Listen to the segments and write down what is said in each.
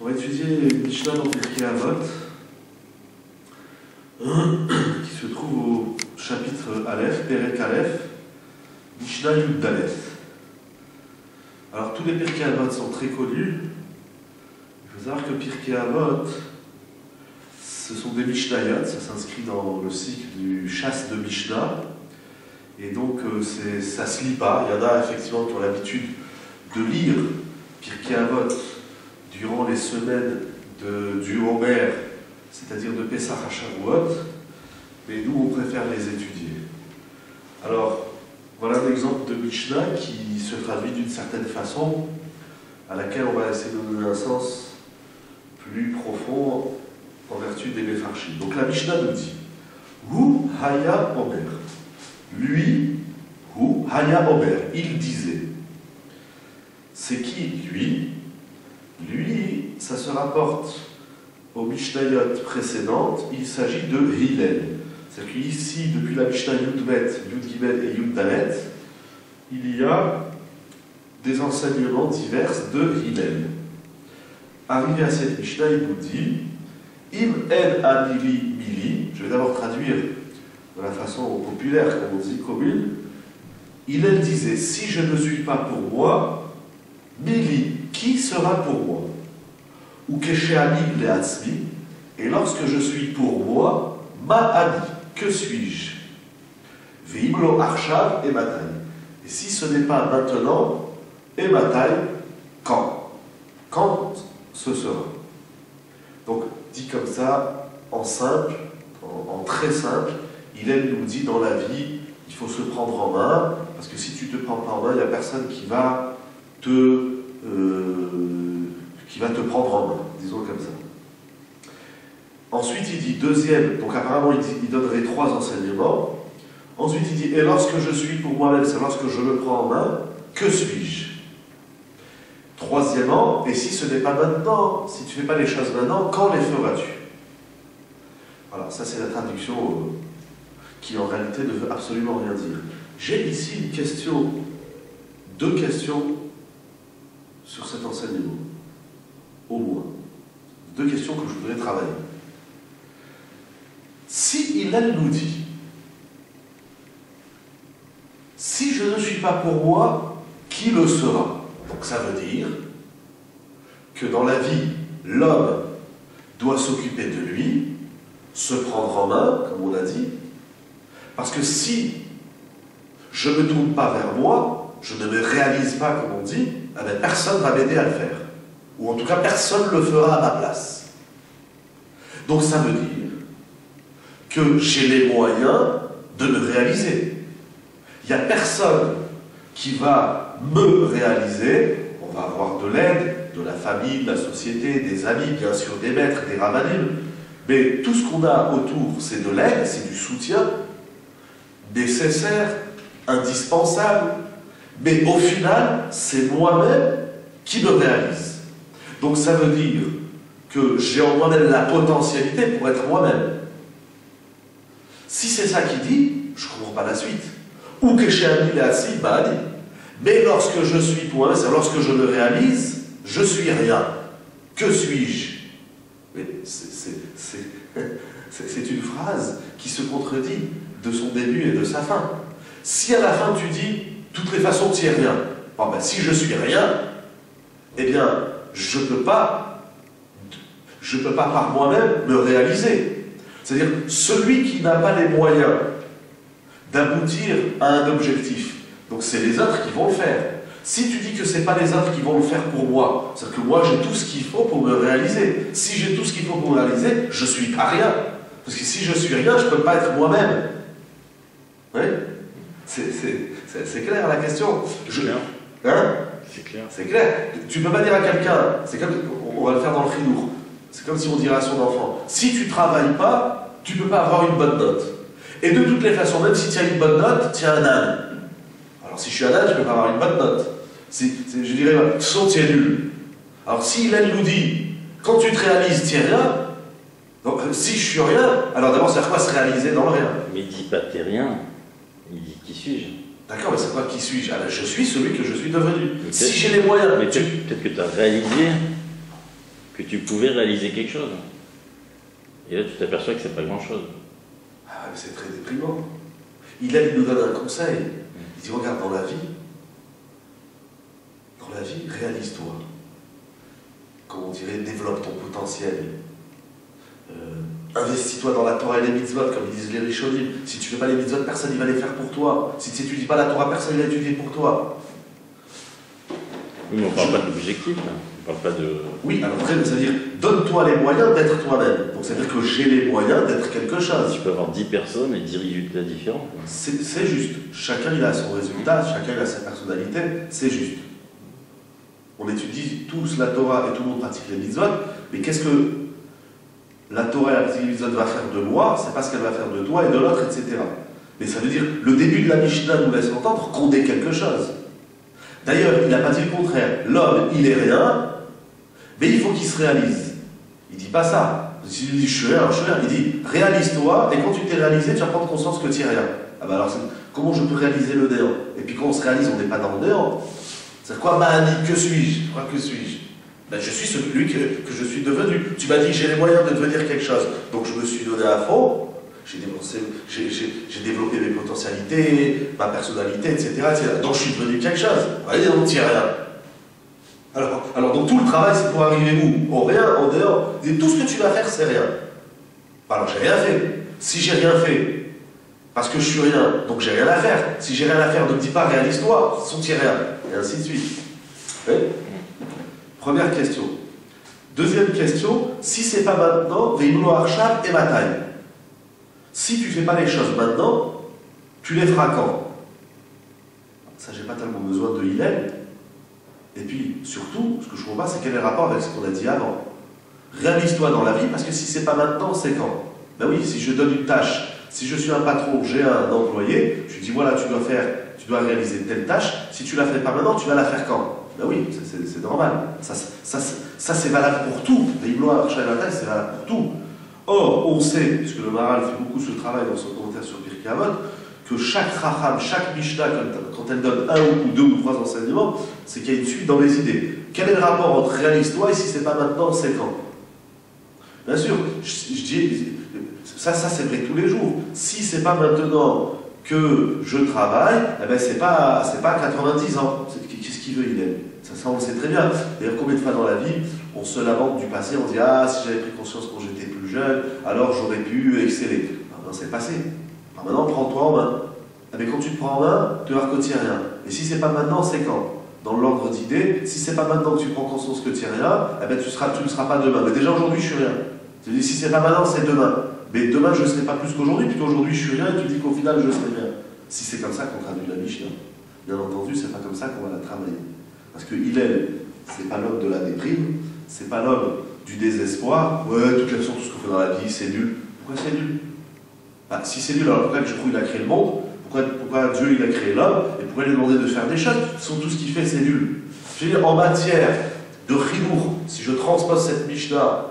On va étudier une Mishnah dans Pirkei Avot, qui se trouve au chapitre Aleph, Perek Aleph, Mishnah Yud Dalet. Alors tous les Pirkei Avot sont très connus. Il faut savoir que Pirkei Avot, ce sont des Mishnayot, ça s'inscrit dans le cycle du chasse de Mishnah. Et donc ça se lit pas. Il y en a effectivement qui ont l'habitude de lire Pirkei Avot durant les semaines du Homer, c'est-à-dire de Pesach à Shavuot, mais nous on préfère les étudier. Alors, voilà un exemple de Mishnah qui se traduit d'une certaine façon, à laquelle on va essayer de donner un sens plus profond en vertu des Mefarshim. Donc la Mishnah nous dit Hu Haya Omer. Lui, Hu Haya Omer, il disait. C'est qui lui? Lui, ça se rapporte aux Mishnayot précédentes, il s'agit de Hillel. C'est-à-dire qu'ici, depuis la Mishnah Yud-Bet, Yud-Gimel et Yud-Dalet, il y a des enseignements divers de Hillel. Arrivé à cette Mishnah, il nous dit Im en amili mili, je vais d'abord traduire de la façon populaire, comme on dit, commune. Hillel disait, si je ne suis pas pour moi, mili, qui sera pour moi? Ou kesheani leatzmi, et lorsque je suis pour moi, ma'ani, que suis-je? Veimlo arshav et matai. Et si ce n'est pas maintenant, et matai, quand? Quand ce sera? Donc, dit comme ça, en simple, en très simple, Hillel nous dit dans la vie, il faut se prendre en main, parce que si tu ne te prends pas en main, il n'y a personne qui va te prendre en main, disons comme ça. Ensuite, il dit deuxième, donc apparemment il donnerait trois enseignements. Ensuite, il dit, et lorsque je suis pour moi-même, c'est lorsque je me prends en main, que suis-je? Troisièmement, et si ce n'est pas maintenant, si tu ne fais pas les choses maintenant, quand les feras-tu? Voilà, ça c'est la traduction qui en réalité ne veut absolument rien dire. J'ai ici une question, deux questions sur cet enseignement, au moins. Deux questions que je voudrais travailler. Si Hillel nous dit, si je ne suis pas pour moi, qui le sera? Donc ça veut dire que dans la vie, l'homme doit s'occuper de lui, se prendre en main, comme on l'a dit, parce que si je ne me tourne pas vers moi, je ne me réalise pas, comme on dit, eh bien, personne ne va m'aider à le faire. Ou en tout cas, personne ne le fera à ma place. Donc ça veut dire que j'ai les moyens de me réaliser. Il n'y a personne qui va me réaliser. On va avoir de l'aide, de la famille, de la société, des amis, bien sûr, des maîtres, des rabbinim. Mais tout ce qu'on a autour, c'est de l'aide, c'est du soutien nécessaire, indispensable. Mais au final, c'est moi-même qui me réalise. Donc ça veut dire que j'ai en moi-même la potentialité pour être moi-même. Si c'est ça qu'il dit, je ne comprends pas la suite. Ou que chez Ami Leassi, Ba'adi. Mais lorsque je suis pour moi-même, c'est lorsque je me réalise, je suis rien. Que suis-je? Mais c'est une phrase qui se contredit de son début et de sa fin. Si à la fin tu dis, de toutes les façons tu n'es rien, bon ben, si je suis rien, eh bien, je ne peux pas par moi-même me réaliser. C'est-à-dire, celui qui n'a pas les moyens d'aboutir à un objectif, donc c'est les autres qui vont le faire. Si tu dis que ce n'est pas les autres qui vont le faire pour moi, c'est-à-dire que moi j'ai tout ce qu'il faut pour me réaliser. Si j'ai tout ce qu'il faut pour me réaliser, je ne suis pas rien. Parce que si je suis rien, je ne peux pas être moi-même. Oui? C'est clair la question. Hein? C'est clair. C'est clair. Tu ne peux pas dire à quelqu'un, c'est comme, on va le faire dans le Chidour, c'est comme si on dirait à son enfant, si tu ne travailles pas, tu ne peux pas avoir une bonne note. Et de toutes les façons, même si tu as une bonne note, tu es un âne. Alors si je suis un âne, je ne peux pas avoir une bonne note. Je dirais, soit tu es nul. Alors si Hillel nous dit, quand tu te réalises, tu n'es rien, donc si je suis rien, alors d'abord c'est à quoi se réaliser dans le rien? Mais il ne dit pas que tu n'es rien, il dit qui suis-je? D'accord, mais c'est quoi qui suis-je? Ah, je suis celui que je suis devenu. Si j'ai les moyens... Mais peut-être que tu as réalisé que tu pouvais réaliser quelque chose. Et là, tu t'aperçois que c'est pas grand-chose. Ah, mais c'est très déprimant. Il nous donne un conseil. Il dit, regarde, dans la vie, réalise-toi. Comme on dirait, développe ton potentiel. Investis-toi dans la Torah et les mitzvot, comme ils disent les Rishonim. Si tu ne fais pas les mitzvot, personne ne va les faire pour toi. Si tu n'étudies pas la Torah, personne ne va l'étudier pour toi. Oui, mais on ne parle pas de l'objectif, là. On parle pas de... Oui, alors après, ça veut dire, donne-toi les moyens d'être toi-même. Donc ça veut dire que j'ai les moyens d'être quelque chose. Tu peux avoir 10 personnes et 10 résultats différents. C'est juste. Chacun il a son résultat, chacun il a sa personnalité, c'est juste. On étudie tous la Torah et tout le monde pratique les mitzvot, mais qu'est-ce que la Torah et la mitzvot va faire de moi? C'est pas ce qu'elle va faire de toi et de l'autre, etc. Mais ça veut dire, le début de la Mishnah nous laisse entendre qu'on est quelque chose. D'ailleurs, il n'a pas dit le contraire. L'homme, il est rien, mais il faut qu'il se réalise. Il ne dit pas ça. Il dit, je suis rien. Il dit, réalise-toi, et quand tu t'es réalisé, tu vas prendre conscience que tu n'es rien. Ah ben alors, comment je peux réaliser le néant? Et puis quand on se réalise, on n'est pas dans le néant. C'est quoi, Mahani? Que suis-je? Que suis-je? Ben, je suis celui que je suis devenu. Tu m'as dit que j'ai les moyens de devenir quelque chose. Donc je me suis donné à fond. J'ai développé mes potentialités, ma personnalité, etc., etc. Donc je suis devenu quelque chose. Allez, donc tu n'es rien. Alors donc tout le travail, c'est pour arriver où? Au rien, au dehors. Tout ce que tu vas faire, c'est rien. Alors j'ai rien fait. Si j'ai rien fait, parce que je suis rien, donc j'ai rien à faire. Si j'ai rien à faire, ne me dis pas réalise-toi, sans tu rien. Et ainsi de suite. Oui? Première question. Deuxième question, si c'est pas maintenant, Veimlo Arshab et Bataille. Si tu ne fais pas les choses maintenant, tu les feras quand? Ça, j'ai pas tellement besoin de Hillel. Et puis, surtout, ce que je comprends pas, c'est quel est le rapport avec ce qu'on a dit avant. Réalise-toi dans la vie, parce que si c'est pas maintenant, c'est quand? Ben oui, si je donne une tâche, si je suis un patron, j'ai un employé, je lui dis voilà, tu dois réaliser telle tâche, si tu la fais pas maintenant, tu vas la faire quand? Ben oui, c'est normal. Ça c'est valable pour tout. Les Iblois, c'est valable pour tout. Or, on sait, puisque le Maharal fait beaucoup ce travail dans son commentaire sur Pirkei Avot, que chaque Racham, chaque Mishnah, quand elle donne un ou deux ou trois enseignements, c'est qu'il y a une suite dans les idées. Quel est le rapport entre réalise-toi et si c'est pas maintenant, c'est quand? Bien sûr, je dis, ça c'est vrai tous les jours. Si c'est pas maintenant que je travaille, eh ben c'est pas 90 ans. Qu'est-ce qu'il veut, il aime? Ça, on le sait très bien. D'ailleurs, combien de fois dans la vie, on se lamente du passé, on dit ah, si j'avais pris conscience quand j'étais plus jeune, alors j'aurais pu exceller. Non, c'est le passé. Alors maintenant, prends-toi en main. Mais quand tu te prends en main, tu vas que tu n'es rien. Et si c'est pas maintenant, c'est quand? Dans l'ordre d'idées, si c'est pas maintenant que tu prends conscience que tu n'es rien, eh ben tu ne seras pas demain. Mais déjà aujourd'hui, je suis rien. Tu dis si c'est pas maintenant, c'est demain. Mais demain, je ne serai pas plus qu'aujourd'hui, puisqu'aujourd'hui, je suis rien, et tu dis qu'au final, je serai rien. Si c'est comme ça qu'on traduit la Mishnah, bien entendu, c'est pas comme ça qu'on va la travailler. Parce que Hillel, c'est pas l'homme de la déprime, c'est pas l'homme du désespoir. Ouais, de toute façon, tout ce qu'on fait dans la vie, c'est nul. Pourquoi c'est nul? Bah, si c'est nul, alors pourquoi je trouve qu'il a créé le monde? Pourquoi Dieu il a créé l'homme? Et pourquoi il lui demander de faire des choses? Tout ce qu'il fait, c'est nul. Je veux dire, en matière de chinour, si je transpose cette Mishnah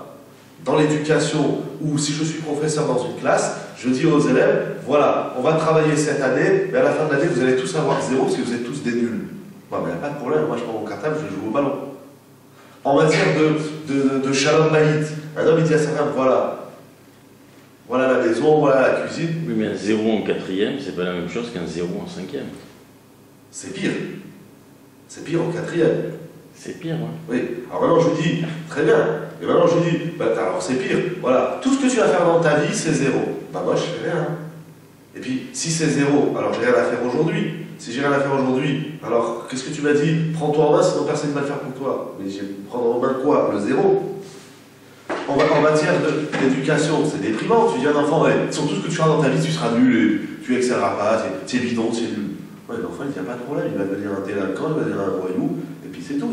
dans l'éducation, ou si je suis professeur dans une classe, je dis aux élèves, voilà, on va travailler cette année, mais à la fin de l'année, vous allez tous avoir 0 parce que vous êtes tous des nuls. Bon, mais il n'y a pas de problème, moi je prends mon cartable, je joue au ballon. En matière de shalom bayit, un homme il dit à sa femme, voilà la maison, voilà la cuisine. Oui, mais un 0 en 4e, c'est pas la même chose qu'un 0 en 5e. C'est pire. C'est pire en 4e. C'est pire, hein? Oui. Alors maintenant je lui dis, très bien. Et maintenant je lui dis, bah, alors c'est pire. Voilà, tout ce que tu vas faire dans ta vie, c'est 0. Bah moi je fais rien. Et puis, si c'est 0, alors j'ai rien à faire aujourd'hui. Si j'ai rien à faire aujourd'hui, alors qu'est-ce que tu m'as dit? Prends-toi en main, sinon personne ne va le faire pour toi. Mais je vais prendre en main quoi? Le 0. En matière d'éducation, c'est déprimant. Tu dis à un enfant, ouais, sur tout ce que tu feras dans ta vie, tu seras nul, et tu excelleras pas, tu es bidon, tu es nul. Ouais, l'enfant, il n'y a pas de problème, il va devenir un délinquant, il va devenir un voyou, et puis c'est tout.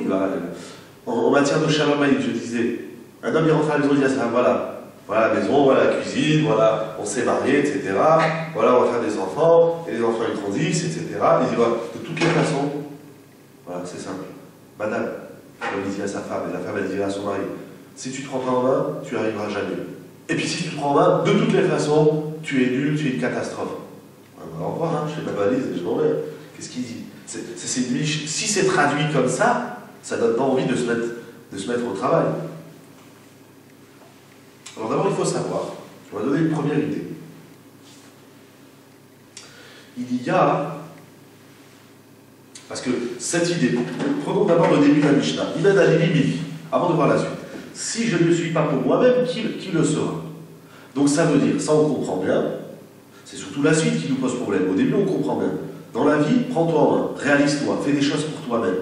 En matière de shalom bayit, je disais, un homme il rentre à la maison, il dit à sa femme, voilà la maison, voilà la cuisine, voilà, on s'est marié, etc. Voilà, on va faire des enfants, et les enfants ils grandissent, etc. Il dit, voilà, de toutes les façons, voilà, c'est simple, banal. Comme il dit à sa femme, et la femme elle dit à son mari, si tu te prends pas en main, tu n'y arriveras jamais. Et puis si tu te prends en main, de toutes les façons, tu es nul, tu es une catastrophe. Au revoir, hein, je fais ma valise et je m'en vais. Qu'est-ce qu'il dit? Si c'est traduit comme ça donne pas envie de se mettre au travail. faut savoir, on va donner une première idée. Il y a, parce que cette idée, prenons d'abord le début de la Mishnah. Iman Alili Mili, avant de voir la suite. Si je ne suis pas pour moi-même, qui le sera? Donc ça veut dire, ça on comprend bien, c'est surtout la suite qui nous pose problème. Au début on comprend bien. Dans la vie, prends-toi en main, réalise-toi, fais des choses pour toi-même.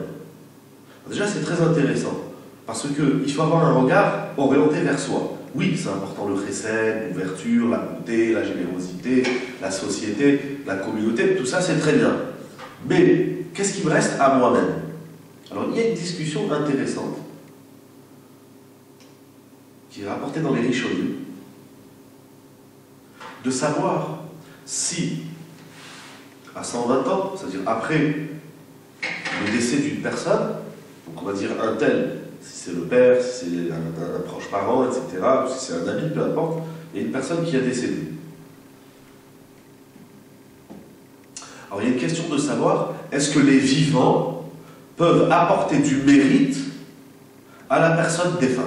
Déjà c'est très intéressant, parce qu'il faut avoir un regard orienté vers soi. Oui, c'est important le chesed, l'ouverture, la bonté, la générosité, la société, la communauté, tout ça c'est très bien. Mais qu'est-ce qui me reste à moi-même? Alors il y a une discussion intéressante qui est rapportée dans les Rishonim, de savoir si, à 120 ans, c'est-à-dire après le décès d'une personne, donc on va dire un tel, si c'est le père, si c'est un proche parent, etc., ou si c'est un ami, peu importe, il y a une personne qui a décédé. Alors il y a une question de savoir, est-ce que les vivants peuvent apporter du mérite à la personne défunte?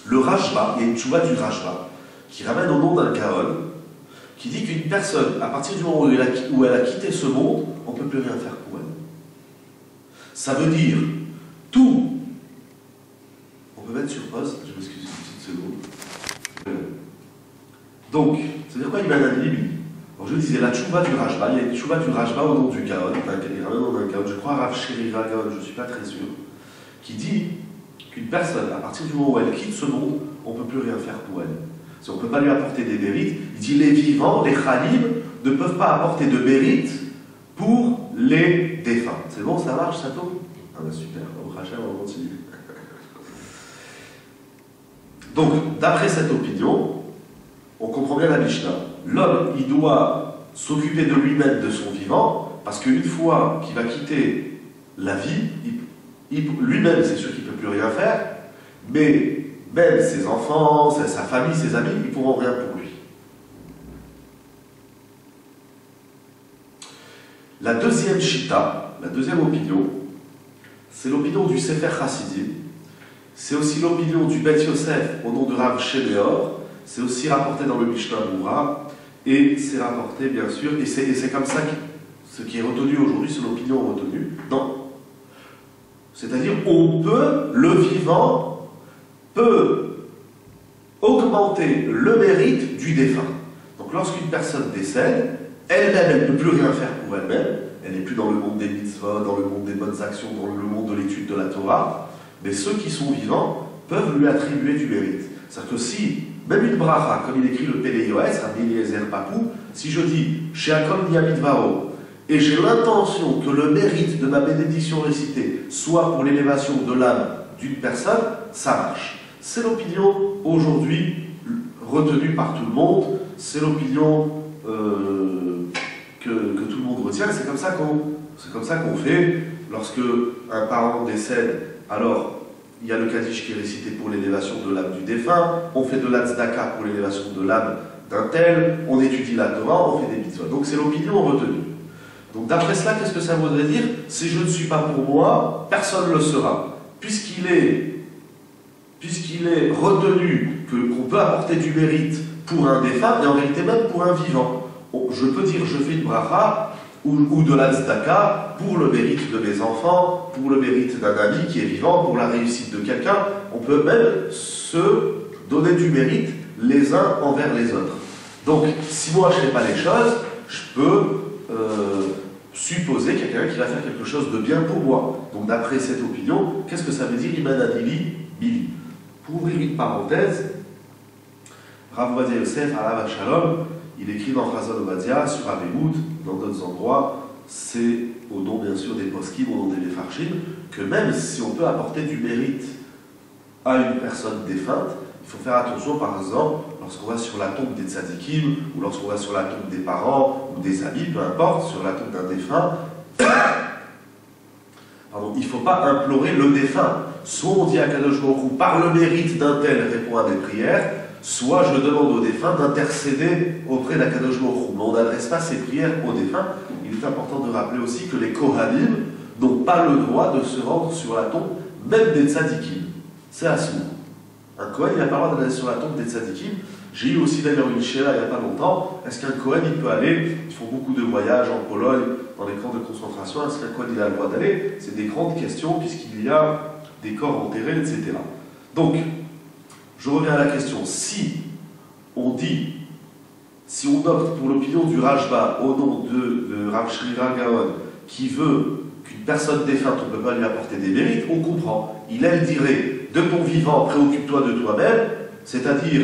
Le Rashba, il y a une tchouva du Rashba, qui ramène au nom d'un Gaon, qui dit qu'une personne, à partir du moment où elle a quitté ce monde, on ne peut plus rien faire pour elle. Ça veut dire tout. On peut mettre sur pause, je m'excuse une petite seconde. Donc, ça veut dire quoi Iman Alili? Alors je disais la tchouva du Rashba, il y a une tchouva du Rashba au nom du Gaon, il ramène au nom d'un Gaon, je crois Rav Sheriva Gaon, je ne suis pas très sûr, qui dit qu'une personne, à partir du moment où elle quitte ce monde, on ne peut plus rien faire pour elle. Si on ne peut pas lui apporter des mérites, il dit les vivants, les khalim, ne peuvent pas apporter de mérite pour les défunts. C'est bon, ça marche, ça tombe? Ah ben super, au Rachel, on continue. Donc, d'après cette opinion, on comprend bien la Mishnah. L'homme, il doit s'occuper de lui-même, de son vivant, parce qu'une fois qu'il va quitter la vie, lui-même, c'est sûr qu'il ne peut plus rien faire, mais même ses enfants, sa famille, ses amis, ils ne pourront rien pour lui. La deuxième shita, la deuxième opinion, c'est l'opinion du Sefer Chassidim, c'est aussi l'opinion du Bet Yosef au nom de Rav Shemeor, c'est aussi rapporté dans le Mishnah Moura, et c'est rapporté bien sûr, et c'est comme ça que ce qui est retenu aujourd'hui, c'est l'opinion retenue. Non. C'est-à-dire, le vivant peut augmenter le mérite du défunt. Donc lorsqu'une personne décède, elle-même, elle ne peut plus rien faire pour elle-même, elle n'est plus dans le monde des mitzvot, dans le monde des bonnes actions, dans le monde de l'étude de la Torah, mais ceux qui sont vivants peuvent lui attribuer du mérite. C'est-à-dire que si, même une bracha, comme il écrit le Pélé Yoès, Rabbi Eliezer Papou, si je dis « Sheakom Niyamidvaro » et j'ai l'intention que le mérite de ma bénédiction récitée soit pour l'élévation de l'âme d'une personne, ça marche. C'est l'opinion aujourd'hui retenue par tout le monde, c'est l'opinion que tout le monde retient, c'est comme ça qu'on fait. Lorsque un parent décède, alors il y a le Kaddish qui est récité pour l'élévation de l'âme du défunt, on fait de l'Azdaka pour l'élévation de l'âme d'un tel, on étudie la Torah, on fait des mitzvot. Donc c'est l'opinion retenue. Donc d'après cela, qu'est-ce que ça voudrait dire? Si je ne suis pas pour moi, personne ne le sera. Puisqu'il est retenu qu'on peut apporter du mérite pour un défunt, et en réalité même pour un vivant. Je peux dire je fais une bracha ou de la tzedaka pour le mérite de mes enfants, pour le mérite d'un ami qui est vivant, pour la réussite de quelqu'un. On peut même se donner du mérite les uns envers les autres. Donc si moi je ne fais pas les choses, je peux supposer quelqu'un qui va faire quelque chose de bien pour moi. Donc d'après cette opinion, qu'est-ce que ça veut dire Iman Adili Bili? Pour ouvrir une parenthèse, Rav Ovadia Yosef, Alav Shalom, il écrit dans Chazon Ovadia, sur Abehoud, dans d'autres endroits, c'est au nom bien sûr des poskim, au nom des Mefarshim, que même si on peut apporter du mérite à une personne défunte, il faut faire attention par exemple lorsqu'on va sur la tombe des tzadikim, ou lorsqu'on va sur la tombe des parents, ou des amis, peu importe, sur la tombe d'un défunt, pardon, il ne faut pas implorer le défunt. Soit on dit à Kadosh Baruch Hu, par le mérite d'un tel, répond à mes prières, soit je demande au défunt d'intercéder auprès d'Akadosh Baruch Hu. Mais on n'adresse pas ces prières au défunt. Il est important de rappeler aussi que les Kohanim n'ont pas le droit de se rendre sur la tombe, même des tzadikim. C'est assourd. Un Kohen, il n'a pas le droit d'aller sur la tombe des tzadikim. J'ai eu aussi d'ailleurs une chéra il n'y a pas longtemps. Est-ce qu'un Kohen, il peut aller? Ils font beaucoup de voyages en Pologne, dans les camps de concentration. Est-ce qu'un Kohen, il a le droit d'aller? C'est des grandes questions, puisqu'il y a des corps enterrés, etc. Donc, je reviens à la question. Si on opte pour l'opinion du Rajba au nom de Rav Shrira Gaon, qui veut qu'une personne défunte, on ne peut pas lui apporter des mérites, on comprend. Il dirait, de ton vivant, préoccupe-toi de toi-même, c'est-à-dire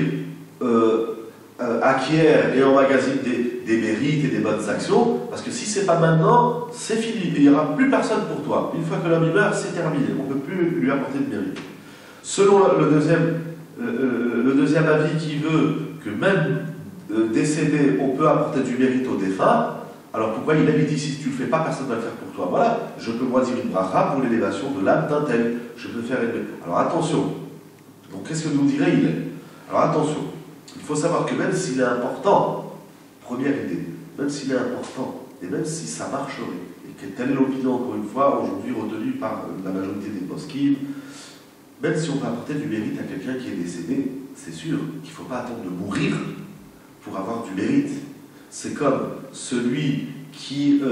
acquiert et emmagasine des mérites et des bonnes actions, parce que si c'est pas maintenant, c'est fini, il n'y aura plus personne pour toi. Une fois que l'homme meurt, c'est terminé, on ne peut plus lui apporter de mérite. Selon le deuxième avis qui veut que même décédé, on peut apporter du mérite au défunt, alors pourquoi il avait dit si tu ne le fais pas, personne ne va le faire pour toi? Voilà, je peux moi dire une bracha pour l'élévation de l'âme d'un tel. Je peux faire une... Alors attention, donc qu'est-ce que nous dirait il? Alors attention, il faut savoir que même s'il est important, première idée, même s'il est important, et même si ça marcherait, et que telle est l'opinion, encore une fois, aujourd'hui retenue par la majorité des poskim, même si on peut apporter du mérite à quelqu'un qui est décédé, c'est sûr qu'il ne faut pas attendre de mourir pour avoir du mérite. C'est comme celui qui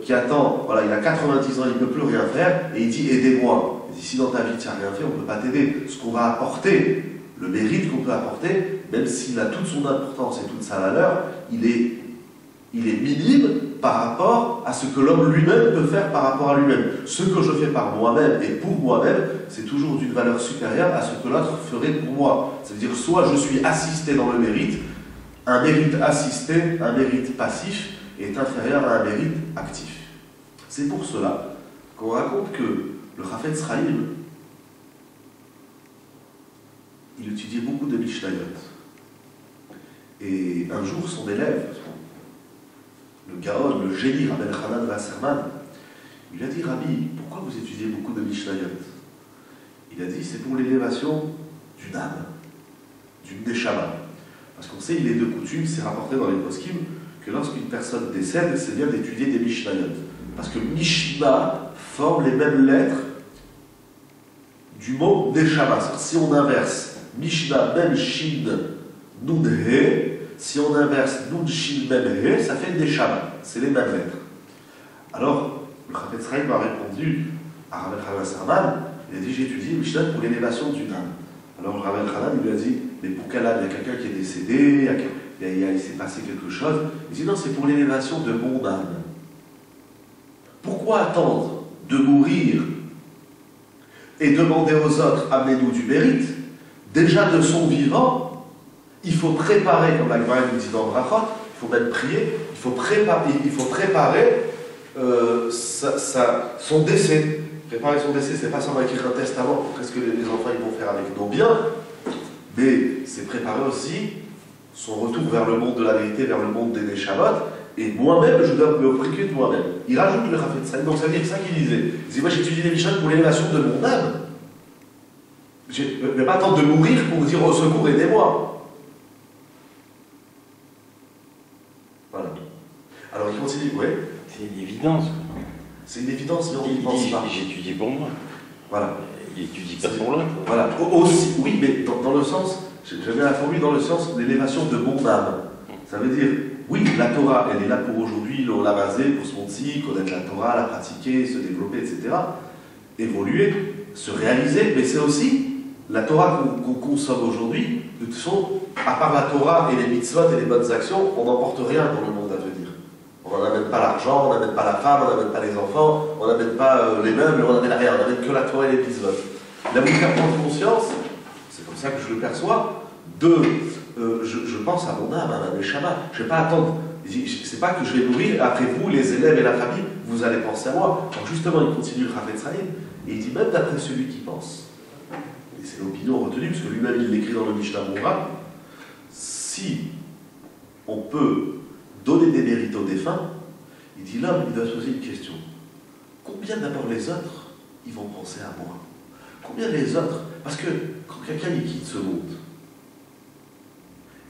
attend, voilà, il a 90 ans, il ne peut plus rien faire, et il dit aidez-moi. Il dit si dans ta vie tu n'as rien fait, on ne peut pas t'aider. Ce qu'on va apporter, le mérite qu'on peut apporter, même s'il a toute son importance et toute sa valeur, il est minime par rapport à ce que l'homme lui-même peut faire par rapport à lui-même. Ce que je fais par moi-même et pour moi-même, c'est toujours d'une valeur supérieure à ce que l'autre ferait pour moi. C'est-à-dire, soit je suis assisté dans le mérite, un mérite assisté, un mérite passif, est inférieur à un mérite actif. C'est pour cela qu'on raconte que le Chafetz Chaim, il étudiait beaucoup de Mishnayot. Et un jour, son élève, le Gaon, le génie, Rabbi Hanan Wasserman, il a dit, Rabbi, pourquoi vous étudiez beaucoup de Mishnayot? Il a dit, c'est pour l'élévation d'une âme, d'une neshama. Parce qu'on sait, il est de coutume, c'est rapporté dans les poskim, que lorsqu'une personne décède, c'est bien d'étudier des Mishnayot. Parce que Mishnah forme les mêmes lettres du mot neshama. Si on inverse Mishnah, Mem, Shin, Nun, He, si on inverse Nun, Shin, Mem, He, ça fait neshama. C'est les mêmes lettres. Alors, le Chafetz Chaim a répondu à Rabbi Hanan Wasserman, il a dit, j'ai étudié Mishnah pour l'élévation d'une âme. Alors Rabbi Hanan lui a dit, mais pour quelle âme? Il y a quelqu'un qui est décédé, il s'est passé quelque chose. Il dit, non, c'est pour l'élévation de mon âme. Pourquoi attendre de mourir et demander aux autres, amenez-nous du mérite? Déjà de son vivant, il faut préparer, comme la Gemara nous dit dans Brachot, il faut même prier, il faut préparer son décès. Préparer son décès, c'est pas seulement écrire un testament pour qu'est-ce que les enfants ils vont faire avec nos biens, mais c'est préparer aussi son retour vers le monde de la vérité, vers le monde des Neshamot, et moi-même, je dois me préoccuper de moi-même. Il rajoute le Chafetz Chaim, donc ça veut dire ça qu'il disait. Il disait, moi j'étudie les Mishnayot pour l'élévation de mon âme. Je ne vais pas attendre de mourir pour dire au secours, aidez-moi. Voilà. Alors il continue, oui. C'est une évidence. C'est une évidence, mais on n'y pense pas. J'étudie pour moi. Voilà. Il étudie pas pour l'autre. Voilà. Aussi, oui, mais dans le sens, j'aime bien la formule dans le sens de l'élévation de mon âme. Ça veut dire, oui, la Torah, elle est là pour aujourd'hui, on l'a basée pour son tzit, connaître la Torah, la pratiquer, se développer, etc. Évoluer, se réaliser, mais c'est aussi la Torah qu'on consomme aujourd'hui. De toute façon, à part la Torah et les mitzvot et les bonnes actions, on n'emporte rien dans le monde à venir. On n'amène pas l'argent, on n'amène pas la femme, on n'amène pas les enfants, on n'amène pas les meubles, on n'amène rien, on n'amène que la Torah et les mitzvot. Là, vous faire prendre conscience, c'est comme ça que je le perçois, je pense à mon âme, à ma neshama. Je ne vais pas attendre. C'est pas que je vais mourir, après vous, les élèves et la famille, vous allez penser à moi. Donc justement, il continue le Chafetz Chaim, et il dit même d'après celui qui pense, et c'est l'opinion retenue, parce que lui-même il l'écrit dans le Mishnah Moura, si on peut donner des mérites aux défunts, il dit l'homme, il doit se poser une question. Combien d'abord les autres, ils vont penser à moi? Combien les autres? Parce que quand quelqu'un il quitte ce monde,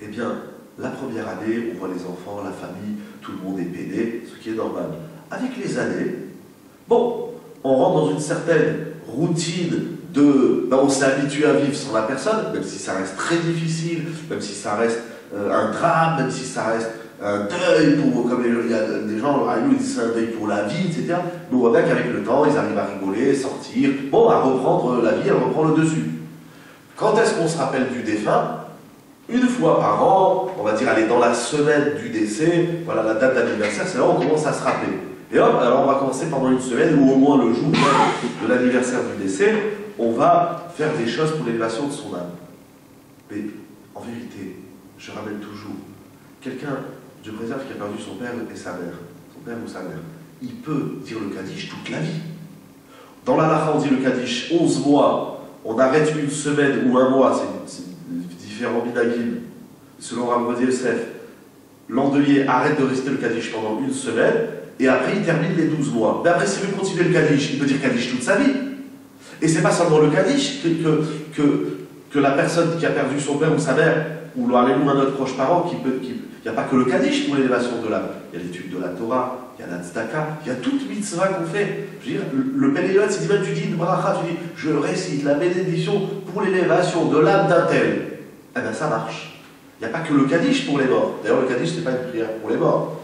eh bien, la première année, on voit les enfants, la famille, tout le monde est peiné, ce qui est normal. Avec les années, bon, on rentre dans une certaine routine on s'est habitué à vivre sans la personne, même si ça reste très difficile, même si ça reste un drame, même si ça reste un deuil, comme il y a des gens, ils disent c'est un deuil pour la vie, etc. Mais on voit bien qu'avec le temps, ils arrivent à rigoler, sortir, à reprendre la vie, elle reprend le dessus. Quand est-ce qu'on se rappelle du défunt? Une fois par an, on va dire, aller dans la semaine du décès, voilà la date d'anniversaire, c'est là où on commence à se rappeler. Et hop, alors on va commencer pendant une semaine, ou au moins le jour même de l'anniversaire du décès, on va faire des choses pour l'élévation de son âme. Mais en vérité, je ramène toujours, quelqu'un, Dieu préserve, qui a perdu son père et sa mère, son père ou sa mère, il peut dire le Kaddish toute la vie. Dans la Lacha, on dit le Kaddish 11 mois, on arrête une semaine ou un mois, c'est différents minagim, selon Rav Yosef. L'endeuillé arrête de réciter le Kaddish pendant une semaine, et après il termine les 12 mois. Mais après, s'il veut continuer le Kaddish, il peut dire Kaddish toute sa vie. Et c'est pas seulement le Kaddish que la personne qui a perdu son père ou sa mère, ou l'Alléluia, un autre proche parent, il n'y a pas que le Kaddish pour l'élévation de l'âme. Il y a l'étude de la Torah, il y a la tzedaka, il y a toute mitzvah qu'on fait. Je veux dire, le Père Yoel, si tu dis une bracha, tu dis je récite la bénédiction pour l'élévation de l'âme d'un tel, eh bien ça marche. Il n'y a pas que le Kaddish pour les morts. D'ailleurs, le Kaddish, ce n'est pas une prière pour les morts.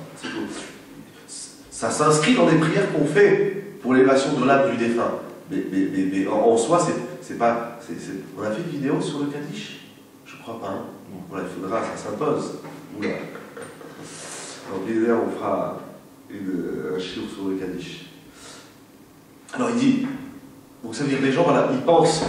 Ça s'inscrit dans des prières qu'on fait pour l'élévation de l'âme du défunt. Mais en soi, c'est pas. On a fait une vidéo sur le Kaddish? Je crois pas. Hein? Voilà, il faudra, ça s'impose. Oula. Donc, l'hiver, on fera un shiur sur le Kaddish. Alors, il dit. Donc, ça veut dire que les gens, voilà, ils pensent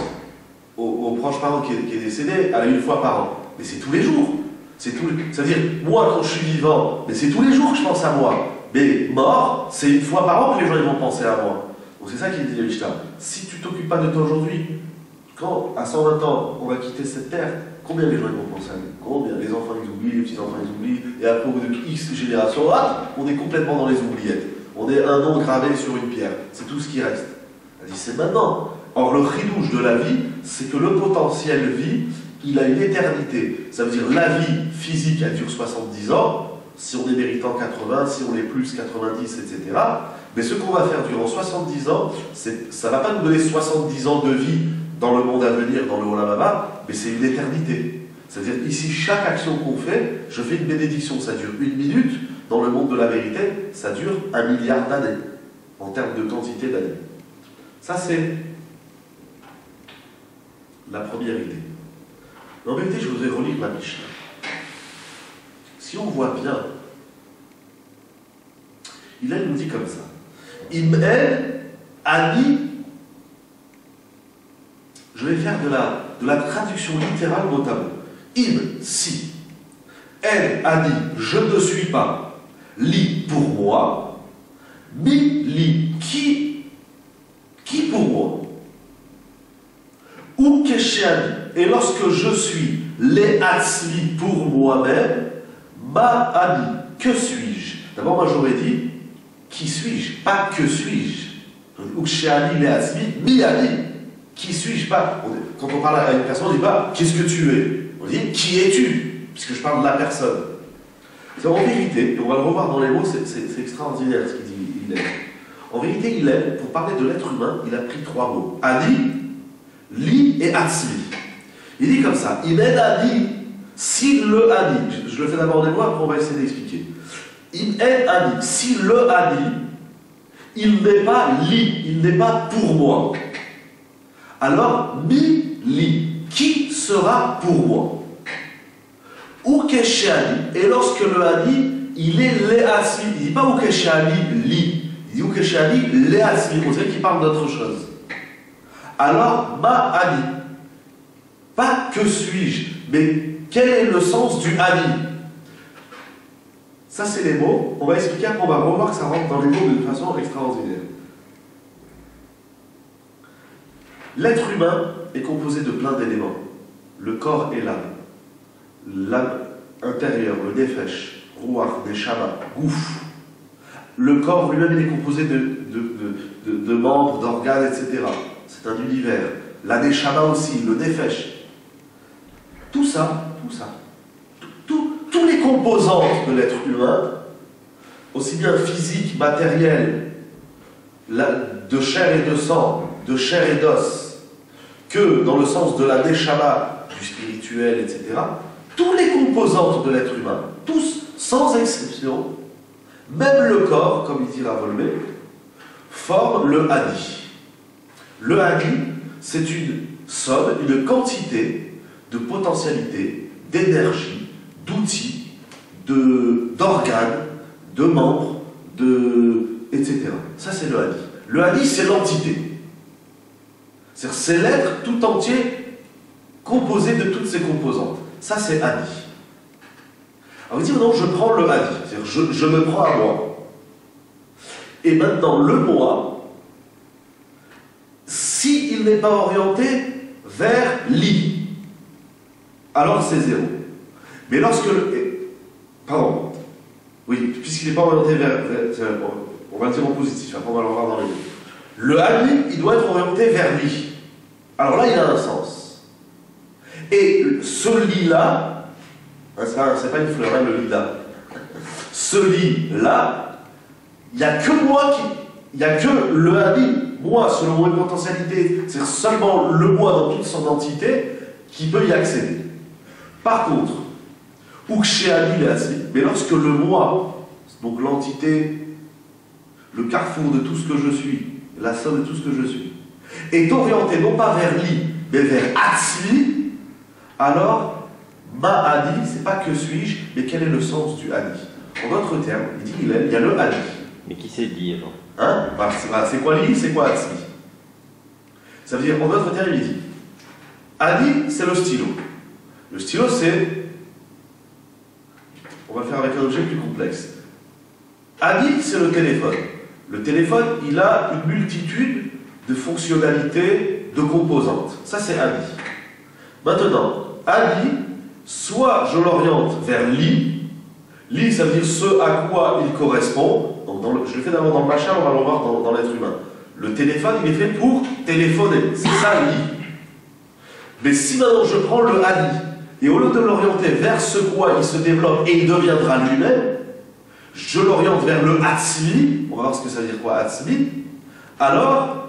au proche parent qui est décédé à une fois par an. Mais c'est tous les jours. Ça veut dire, moi, quand je suis vivant, mais c'est tous les jours que je pense à moi. Mais mort, c'est une fois par an que les gens ils vont penser à moi. Donc c'est ça qu'il dit Rishta. Si tu t'occupes pas de toi aujourd'hui, quand à 120 ans on va quitter cette terre, combien les gens ils vont penser à nous? Combien? Les enfants ils oublient, les petits-enfants ils oublient, et après au bout de X générations, on est complètement dans les oubliettes. On est un nom gravé sur une pierre. C'est tout ce qui reste. Elle dit c'est maintenant. Or le chidouche de la vie, c'est que le potentiel vie, il a une éternité. Ça veut dire la vie physique, elle dure 70 ans. Si on est méritant 80, si on est plus 90, etc. Mais ce qu'on va faire durant 70 ans, ça ne va pas nous donner 70 ans de vie dans le monde à venir, dans le Olam Haba, mais c'est une éternité. C'est-à-dire ici, chaque action qu'on fait, je fais une bénédiction, ça dure 1 minute. Dans le monde de la vérité, ça dure 1 milliard d'années, en termes de quantité d'années. Ça, c'est la première idée. Mais en vérité, je voudrais relire la Mishnah. Si on voit bien, il nous dit comme ça. Im'el ani. Je vais faire de la traduction littérale mot à mot. Im, si. El ani, je ne suis pas. Li, pour moi. Mi, li, qui pour moi. Ou kesheani. Et lorsque je suis les atzli pour moi-même, ma ani, que suis-je? D'abord, moi j'aurais dit, qui suis-je? Pas que suis-je. Ou kesheani les atzli, mi ani. Qui suis-je? Pas. Quand on parle à une personne, on ne dit pas qu'est-ce que tu es. On dit qui es-tu? Puisque je parle de la personne. C'est en vérité, et on va le revoir dans les mots, c'est extraordinaire ce qu'il dit. En vérité, pour parler de l'être humain, il a pris 3 mots. Ani, li et atzli. Il dit comme ça, il est ani, si le ani, je le fais d'abord des mots, après on va essayer d'expliquer. Il est ani, si le ani, il n'est pas li, il n'est pas pour moi. Alors, mi, li, qui sera pour moi? Ou keshani, et lorsque le ani, il est le asli, il ne dit pas ou keshani, li, il dit ou keshani, le asli, on dirait qu'il parle d'autre chose. Alors, ma ani, pas que suis-je, mais quel est le sens du ani? Ça, c'est les mots. On va expliquer, après on va revoir que ça rentre dans les mots de façon extraordinaire. L'être humain est composé de plein d'éléments. Le corps et l'âme. L'âme intérieure, le nefesh, ruach, neshama, gouf. Le corps lui-même est composé de membres, d'organes, etc. C'est un univers. La neshama aussi, le nefesh. Tout ça, tous les composantes de l'être humain, aussi bien physique, matériel, de chair et de sang, de chair et d'os, que dans le sens de la neshama, du spirituel, etc., tous les composantes de l'être humain, tous, sans exception, même le corps, comme il dit la Volmé, forment le Hadi. Le Hadi, c'est une somme, une quantité de potentialité, d'énergie, d'outils, d'organes, de membres, etc. Ça, c'est le Hadi. Le Hadi, c'est l'entité. C'est l'être tout entier composé de toutes ses composantes. Ça, c'est Hadi. Alors, il dit, non, je prends le Hadi, c'est-à-dire je me prends à moi. Et maintenant, le moi, s'il n'est pas orienté vers l'i, alors c'est zéro. Mais lorsque pardon, oui, puisqu'il n'est pas orienté vers on va le dire en positif, après on va le voir dans les deux. Le Hadi, il doit être orienté vers l'i. Alors là, il a un sens. Et ce lit-là, c'est pas une fleur, hein, le lit-là. Ce lit-là, il n'y a que moi il n'y a que le Hadi, moi, selon mes potentialités, c'est seulement le moi dans toute son entité qui peut y accéder. Par contre, ou que chez Hadi, mais lorsque le moi, donc l'entité, le carrefour de tout ce que je suis, la somme de tout ce que je suis, est orienté non pas vers li, mais vers Atzli, alors, ma Hadi, c'est pas que suis-je, mais quel est le sens du Hadi? En d'autres termes, il dit il y a le Hadi. Mais qui sait dire? Hein? C'est quoi li, c'est quoi Atzli? Ça veut dire, en d'autres termes, il dit Hadi, c'est le stylo. Le stylo, c'est. On va faire avec un objet plus complexe. Hadi, c'est le téléphone. Le téléphone, il a une multitude de fonctionnalités, de composantes. Ça, c'est Hadi. Maintenant, Hadi, soit je l'oriente vers li. Li, ça veut dire ce à quoi il correspond. Donc je le fais d'abord dans le machin, on va le voir dans l'être humain. Le téléphone, il est fait pour téléphoner. C'est ça, li. Mais si maintenant je prends le Hadi, et au lieu de l'orienter vers ce quoi il se développe et il deviendra lui-même, je l'oriente vers le Atzli, on va voir ce que ça veut dire quoi Atzli, alors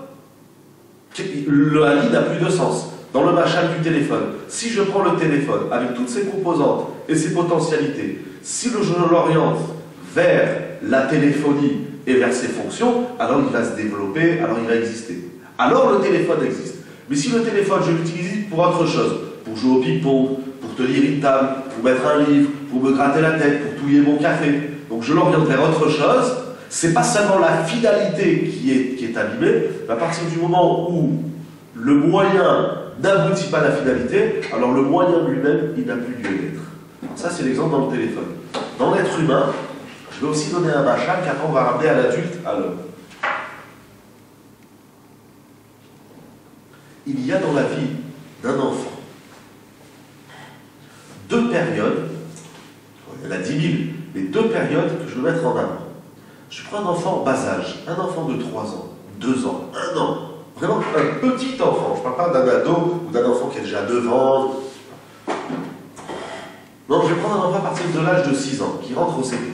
le Hadi n'a plus de sens. Dans le machin du téléphone, si je prends le téléphone avec toutes ses composantes et ses potentialités, si je l'oriente vers la téléphonie et vers ses fonctions, alors il va se développer, alors il va exister. Alors le téléphone existe. Mais si le téléphone, je l'utilise pour autre chose, pour jouer au ping-pong, pour tenir une table, pour mettre un livre, pour me gratter la tête, pour touiller mon café, donc je l'oriente vers autre chose, c'est pas seulement la finalité qui est abîmée, mais à partir du moment où le moyen n'aboutit pas à la finalité, alors le moyen lui-même, il n'a plus lieu d'être. Ça, c'est l'exemple dans le téléphone. Dans l'être humain, je vais aussi donner un machin qu'après on va ramener à l'adulte, à l'homme. Il y a dans la vie d'un enfant deux périodes, il y en a 10 000, mais deux périodes que je veux mettre en avant. Je prends un enfant en bas âge, un enfant de 3 ans, 2 ans, 1 an, vraiment un petit enfant, je ne parle pas d'un ado ou d'un enfant qui a déjà 9 ans. Non, je vais prendre un enfant à partir de l'âge de 6 ans, qui rentre au CP.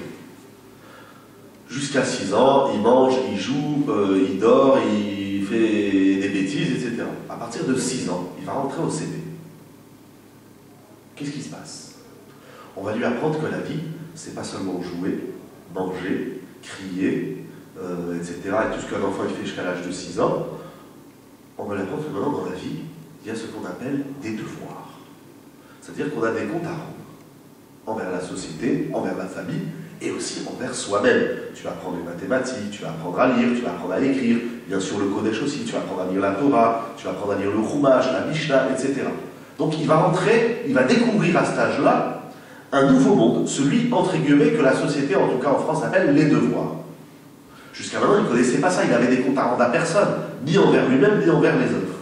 Jusqu'à 6 ans, il mange, il joue, il dort, il fait des bêtises, etc. À partir de 6 ans, il va rentrer au CP. Qu'est-ce qui se passe? On va lui apprendre que la vie, c'est pas seulement jouer, manger, crier, etc. Et tout ce qu'un enfant il fait jusqu'à l'âge de 6 ans. On va lui apprendre que maintenant, dans la vie, il y a ce qu'on appelle des devoirs. C'est-à-dire qu'on a des comptes à rendre envers la société, envers la famille, et aussi envers soi-même. Tu vas apprendre les mathématiques, tu vas apprendre à lire, tu vas apprendre à écrire, bien sûr le Kodesh aussi, tu vas apprendre à lire la Torah, tu vas apprendre à lire le Chumash, la Mishnah, etc. Donc il va rentrer, il va découvrir à cet âge-là un nouveau monde, celui, entre guillemets, que la société, en tout cas en France, appelle les devoirs. Jusqu'à maintenant, il ne connaissait pas ça, il avait des comptes à rendre à personne, ni envers lui-même, ni envers les autres.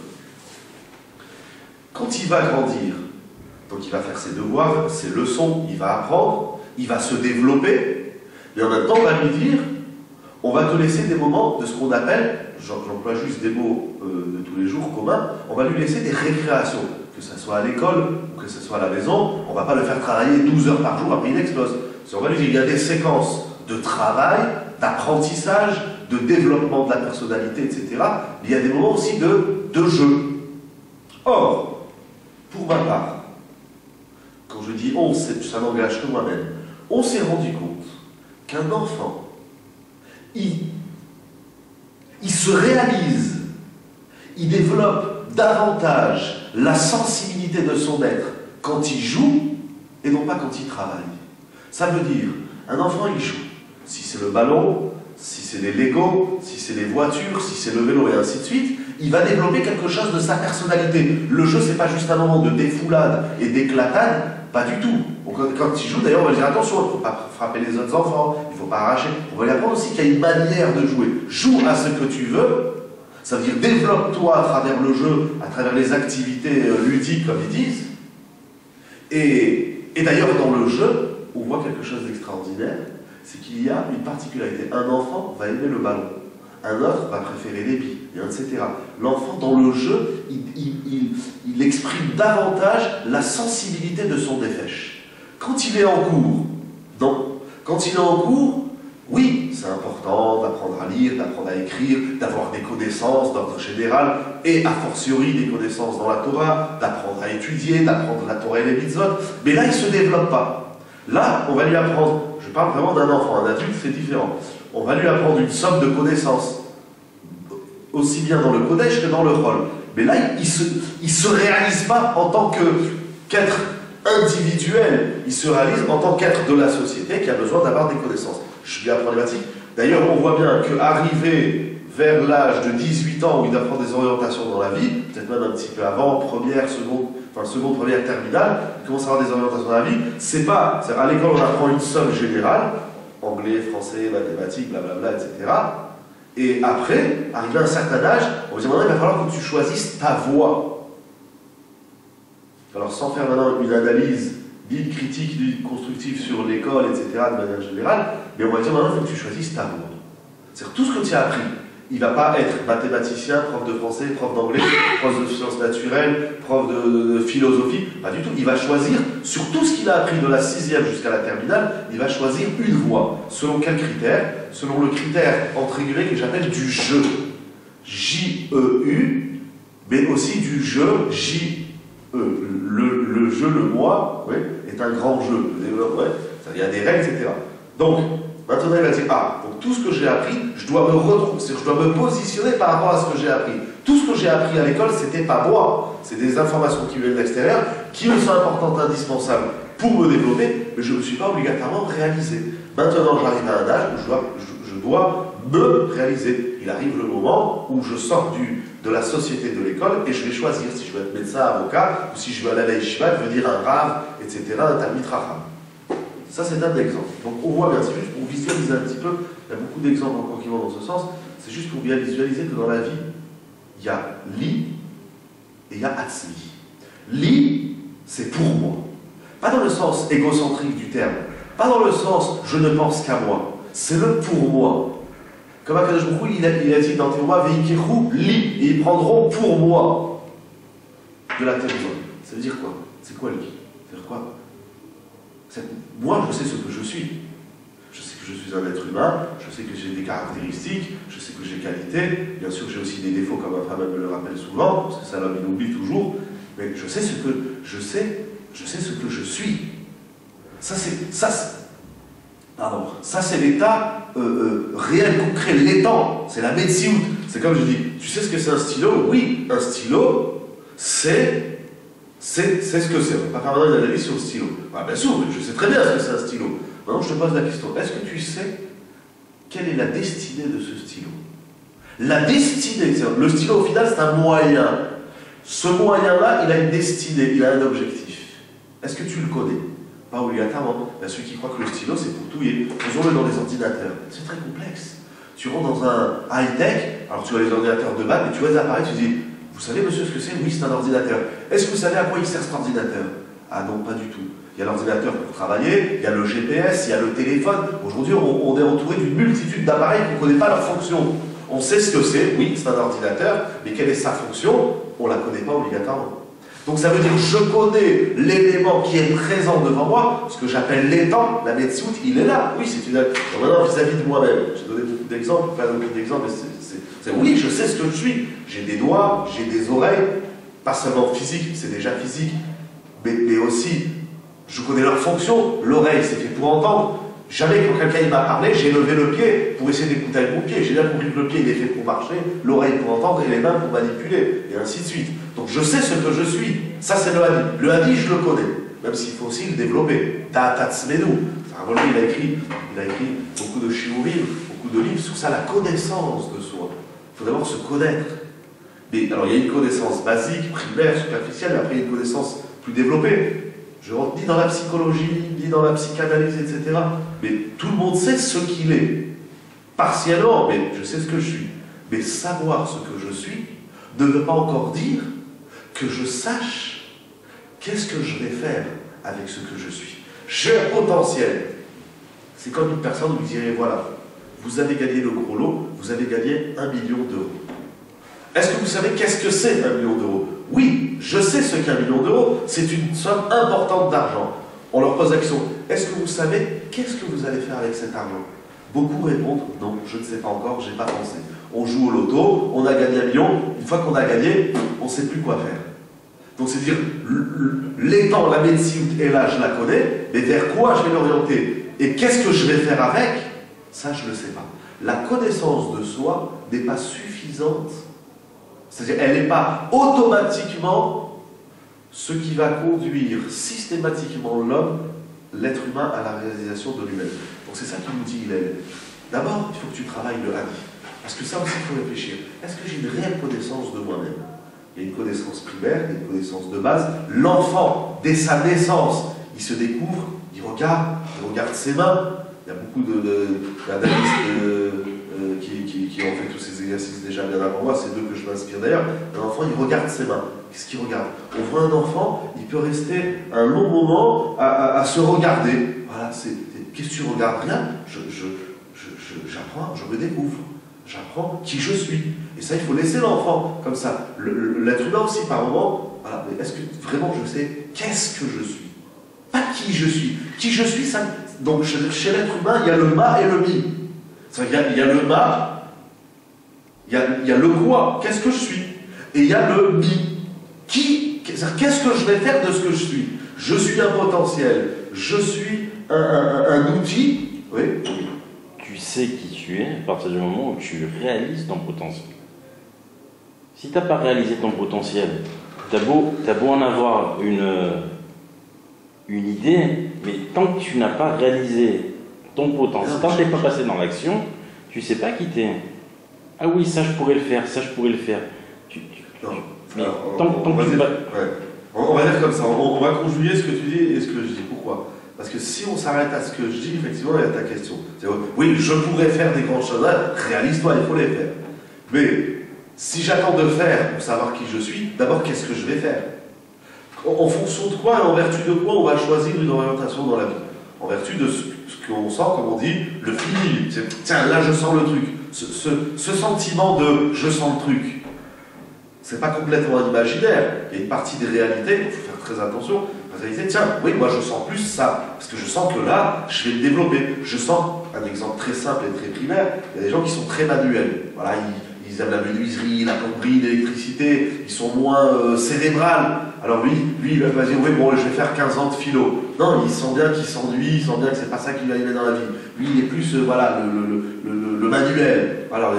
Quand il va grandir, donc il va faire ses devoirs, ses leçons, il va apprendre, il va se développer, et en même temps, on va lui dire, on va te laisser des moments de ce qu'on appelle, j'emploie juste des mots de tous les jours communs, on va lui laisser des récréations, que ce soit à l'école ou que ce soit à la maison, on ne va pas le faire travailler 12 heures par jour, après il explose. On va lui dire, il y a des séquences de travail, d'apprentissage, de développement de la personnalité, etc. Mais il y a des moments aussi de jeu. Or, pour ma part, quand je dis on, ça n'engage que moi-même, on s'est rendu compte qu'un enfant, il se réalise, il développe davantage la sensibilité de son être quand il joue et non pas quand il travaille. Ça veut dire, un enfant il joue. Si c'est le ballon, si c'est des Lego, si c'est des voitures, si c'est le vélo et ainsi de suite, il va développer quelque chose de sa personnalité. Le jeu, c'est pas juste un moment de défoulade et d'éclatade, pas du tout. Donc, quand il joue, d'ailleurs, on va lui dire attention, il ne faut pas frapper les autres enfants, il ne faut pas arracher. On va lui apprendre aussi qu'il y a une manière de jouer. Joue à ce que tu veux, ça veut dire développe-toi à travers le jeu, à travers les activités ludiques, comme ils disent. Et d'ailleurs, dans le jeu, on voit quelque chose d'extraordinaire, c'est qu'il y a une particularité. Un enfant va aimer le ballon, un autre va préférer les billes, etc. L'enfant, dans le jeu, il exprime davantage la sensibilité de son défèche. Quand il est en cours, non. Quand il est en cours, oui, c'est important d'apprendre à lire, d'apprendre à écrire, d'avoir des connaissances d'ordre général, et a fortiori des connaissances dans la Torah, d'apprendre à étudier, d'apprendre la Torah et les mitzvot, mais là, il ne se développe pas. Là, on va lui apprendre, je parle vraiment d'un enfant, un adulte, c'est différent. On va lui apprendre une somme de connaissances, aussi bien dans le Kodesh que dans le Chol. Mais là, il se réalise pas en tant qu'être individuel, il se réalise en tant qu'être de la société qui a besoin d'avoir des connaissances. Je suis bien problématique. D'ailleurs, on voit bien qu'arrivé vers l'âge de 18 ans où il doit prendre des orientations dans la vie, peut-être même un petit peu avant, première, seconde, première, terminale, il commence à avoir des orientations dans la vie, c'est à l'école on apprend une somme générale, anglais, français, mathématiques, blablabla, etc. Et après, arrivé à un certain âge, on dit maintenant il va falloir que tu choisisses ta voie. Alors sans faire maintenant une analyse ni critique, ni constructive sur l'école, etc., de manière générale, mais on va dire maintenant il faut que tu choisisses ta voie. C'est-à-dire tout ce que tu as appris. Il ne va pas être mathématicien, prof de français, prof d'anglais, prof de sciences naturelles, prof de philosophie, pas du tout. Il va choisir, sur tout ce qu'il a appris de la 6e jusqu'à la terminale, il va choisir une voie. Selon quel critère? Selon le critère, entre guillemets, que j'appelle du jeu. J-E-U, mais aussi du jeu, J-E. Le jeu, le moi, oui, est un grand jeu. Ouais, il y a des règles, etc. Donc, maintenant, il va dire, donc tout ce que j'ai appris, je dois me retrouver, je dois me positionner par rapport à ce que j'ai appris. Tout ce que j'ai appris à l'école, c'était pas moi. C'est des informations qui viennent de l'extérieur, qui me sont importantes, indispensables pour me développer, mais je ne me suis pas obligatoirement réalisé. Maintenant, j'arrive à un âge où je dois me réaliser. Il arrive le moment où je sors de la société de l'école et je vais choisir si je veux être médecin, avocat, ou si je veux aller à la yeshiva, devenir un rave, etc., un talmid racham. Ça, c'est un exemple. Donc, on voit bien, c'est juste pour visualiser un petit peu, il y a beaucoup d'exemples encore qui vont dans ce sens, c'est juste pour bien visualiser que dans la vie, il y a li et il y a atzmi. Li, c'est pour moi. Pas dans le sens égocentrique du terme, pas dans le sens je ne pense qu'à moi, c'est le pour moi. Comme Akadosh Baruch Hu, il a dit dans Théoura, Veikeru li, et ils prendront pour moi de la terre. Ça veut dire quoi? C'est quoi li? Ça veut dire quoi? Moi, je sais ce que je suis. Je sais que je suis un être humain, je sais que j'ai des caractéristiques, je sais que j'ai qualité. Bien sûr, j'ai aussi des défauts, comme ma femme me le rappelle souvent, parce que ça l'homme, il oublie toujours. Mais je sais ce que je suis. Ça, c'est l'état réel, concret, l'étang. C'est la médecine. C'est comme je dis, tu sais ce que c'est un stylo? Oui, un stylo, c'est ce que c'est. On va pas faire maintenant une analyse sur le stylo. Bien sûr, je sais très bien ce que c'est un stylo. Maintenant, je te pose la question. Est-ce que tu sais quelle est la destinée de ce stylo? La destinée, le stylo, au final, c'est un moyen. Ce moyen-là, il a une destinée, il a un objectif. Est-ce que tu le connais? Pas obligatoirement. Il y a ceux qui croient que le stylo, c'est pour touiller. Faisons-le dans les ordinateurs. C'est très complexe. Tu rentres dans un high-tech, alors tu as les ordinateurs de base, et tu vois les appareils, tu dis, vous savez, monsieur, ce que c'est? Oui, c'est un ordinateur. Est-ce que vous savez à quoi il sert cet ordinateur? Ah non, pas du tout. Il y a l'ordinateur pour travailler, il y a le GPS, il y a le téléphone. Aujourd'hui, on est entouré d'une multitude d'appareils qu'on ne connaît pas leur fonction. On sait ce que c'est, oui, c'est un ordinateur, mais quelle est sa fonction? On ne la connaît pas obligatoirement. Donc ça veut dire que je connais l'élément qui est présent devant moi, ce que j'appelle l'étang, la metsout, il est là. Oui, c'est une... Maintenant, vis-à-vis de moi-même, j'ai donné beaucoup d'exemples, pas beaucoup d'exemples, mais c'est oui, je sais ce que je suis. J'ai des doigts, j'ai des oreilles, pas seulement physique, c'est déjà physique, mais aussi, je connais leur fonction. L'oreille, c'est fait pour entendre. Jamais quand quelqu'un m'a parlé, j'ai levé le pied pour essayer d'écouter avec mon pied. J'ai bien compris que le pied, il est fait pour marcher, l'oreille pour entendre et les mains pour manipuler, et ainsi de suite. Donc je sais ce que je suis. Ça, c'est le hadi. Le hadi, je le connais, même s'il faut aussi le développer. Ta'atatsmenu. Enfin, il a écrit beaucoup de shiurim, beaucoup de livres sur ça, la connaissance de soi. Il faut d'abord se connaître. Mais alors, il y a une connaissance basique, primaire, superficielle, mais après, il y a une connaissance plus développée. Je rentre ni dans la psychologie, ni dans la psychanalyse, etc. Mais tout le monde sait ce qu'il est. Partiellement, mais je sais ce que je suis. Mais savoir ce que je suis ne veut pas encore dire que je sache qu'est-ce que je vais faire avec ce que je suis. J'ai un potentiel. C'est comme une personne vous dirait, voilà, vous avez gagné le gros lot, vous avez gagné 1 million d'euros. Est-ce que vous savez qu'est-ce que c'est 1 million d'euros? Oui, je sais ce qu'est 1 million d'euros, c'est une somme importante d'argent. On leur pose la question, est-ce que vous savez qu'est-ce que vous allez faire avec cet argent? Beaucoup répondent, non, je ne sais pas encore, je n'ai pas pensé. On joue au loto, on a gagné 1 million, une fois qu'on a gagné, on ne sait plus quoi faire. Donc c'est dire, l'étang, la médecine est là, je la connais, mais vers quoi je vais l'orienter? Et qu'est-ce que je vais faire avec? Ça, je ne le sais pas. La connaissance de soi n'est pas suffisante. C'est-à-dire, elle n'est pas automatiquement ce qui va conduire systématiquement l'homme, l'être humain, à la réalisation de lui-même. Donc c'est ça qu'il nous dit, Hillel. D'abord, il faut que tu travailles le hadi. Parce que ça aussi, il faut réfléchir. Est-ce que j'ai une réelle connaissance de moi-même? Il y a une connaissance primaire, il y a une connaissance de base. L'enfant, dès sa naissance, il se découvre, il regarde ses mains. Il y a beaucoup d'analystes qui ont fait tous ces exercices déjà bien avant moi, c'est d'eux que je m'inspire d'ailleurs. Un enfant, il regarde ses mains. Qu'est-ce qu'il regarde? On voit un enfant, il peut rester un long moment à se regarder. Voilà, qu'est-ce que tu regardes? Rien. J'apprends, je me découvre. J'apprends qui je suis. Et ça, il faut laisser l'enfant comme ça. L'être humain aussi, par moment, voilà, mais est-ce que vraiment je sais qu'est-ce que je suis? Pas qui je suis. Qui je suis, ça. Donc chez l'être humain, il y a le ma et le mi. Il y a le ma, il y a le quoi, qu'est-ce que je suis? Et il y a le mi. Qu'est-ce que je vais faire de ce que je suis? Je suis un potentiel, je suis un outil. Oui. Tu sais qui tu es à partir du moment où tu réalises ton potentiel. Si tu n'as pas réalisé ton potentiel, tu as beau en avoir une idée, mais tant que tu n'as pas réalisé ton potentiel, tant que tu n'es pas passé dans l'action, tu ne sais pas qui tu es. Ah oui, ça je pourrais le faire, ça je pourrais le faire. On va dire comme ça, on va conjuguer ce que tu dis et ce que je dis. Pourquoi? Parce que si on s'arrête à ce que je dis, effectivement, il y a ta question. Oui, je pourrais faire des grandes choses, réalise-toi, il faut les faire. Mais si j'attends de faire pour savoir qui je suis, d'abord, qu'est-ce que je vais faire? En fonction de quoi et en vertu de quoi on va choisir une orientation dans la vie? En vertu de ce qu'on sent, comme on dit, le feeling. Tiens, là, je sens le truc. Ce sentiment de « je sens le truc », c'est pas complètement imaginaire. Il y a une partie des réalités, il faut faire très attention. La réalité, tiens, oui, moi je sens plus ça, parce que je sens que là, je vais le développer. Je sens, un exemple très simple et très primaire, il y a des gens qui sont très manuels. Voilà, ils aiment la menuiserie, la plomberie, l'électricité, ils sont moins cérébrales. Alors lui, il va dire, oui, bon, je vais faire 15 ans de philo. Non, il sent bien qu'il s'ennuie, il sent bien que c'est pas ça qui va y mettre dans la vie. Lui, il est plus, voilà, le manuel. Alors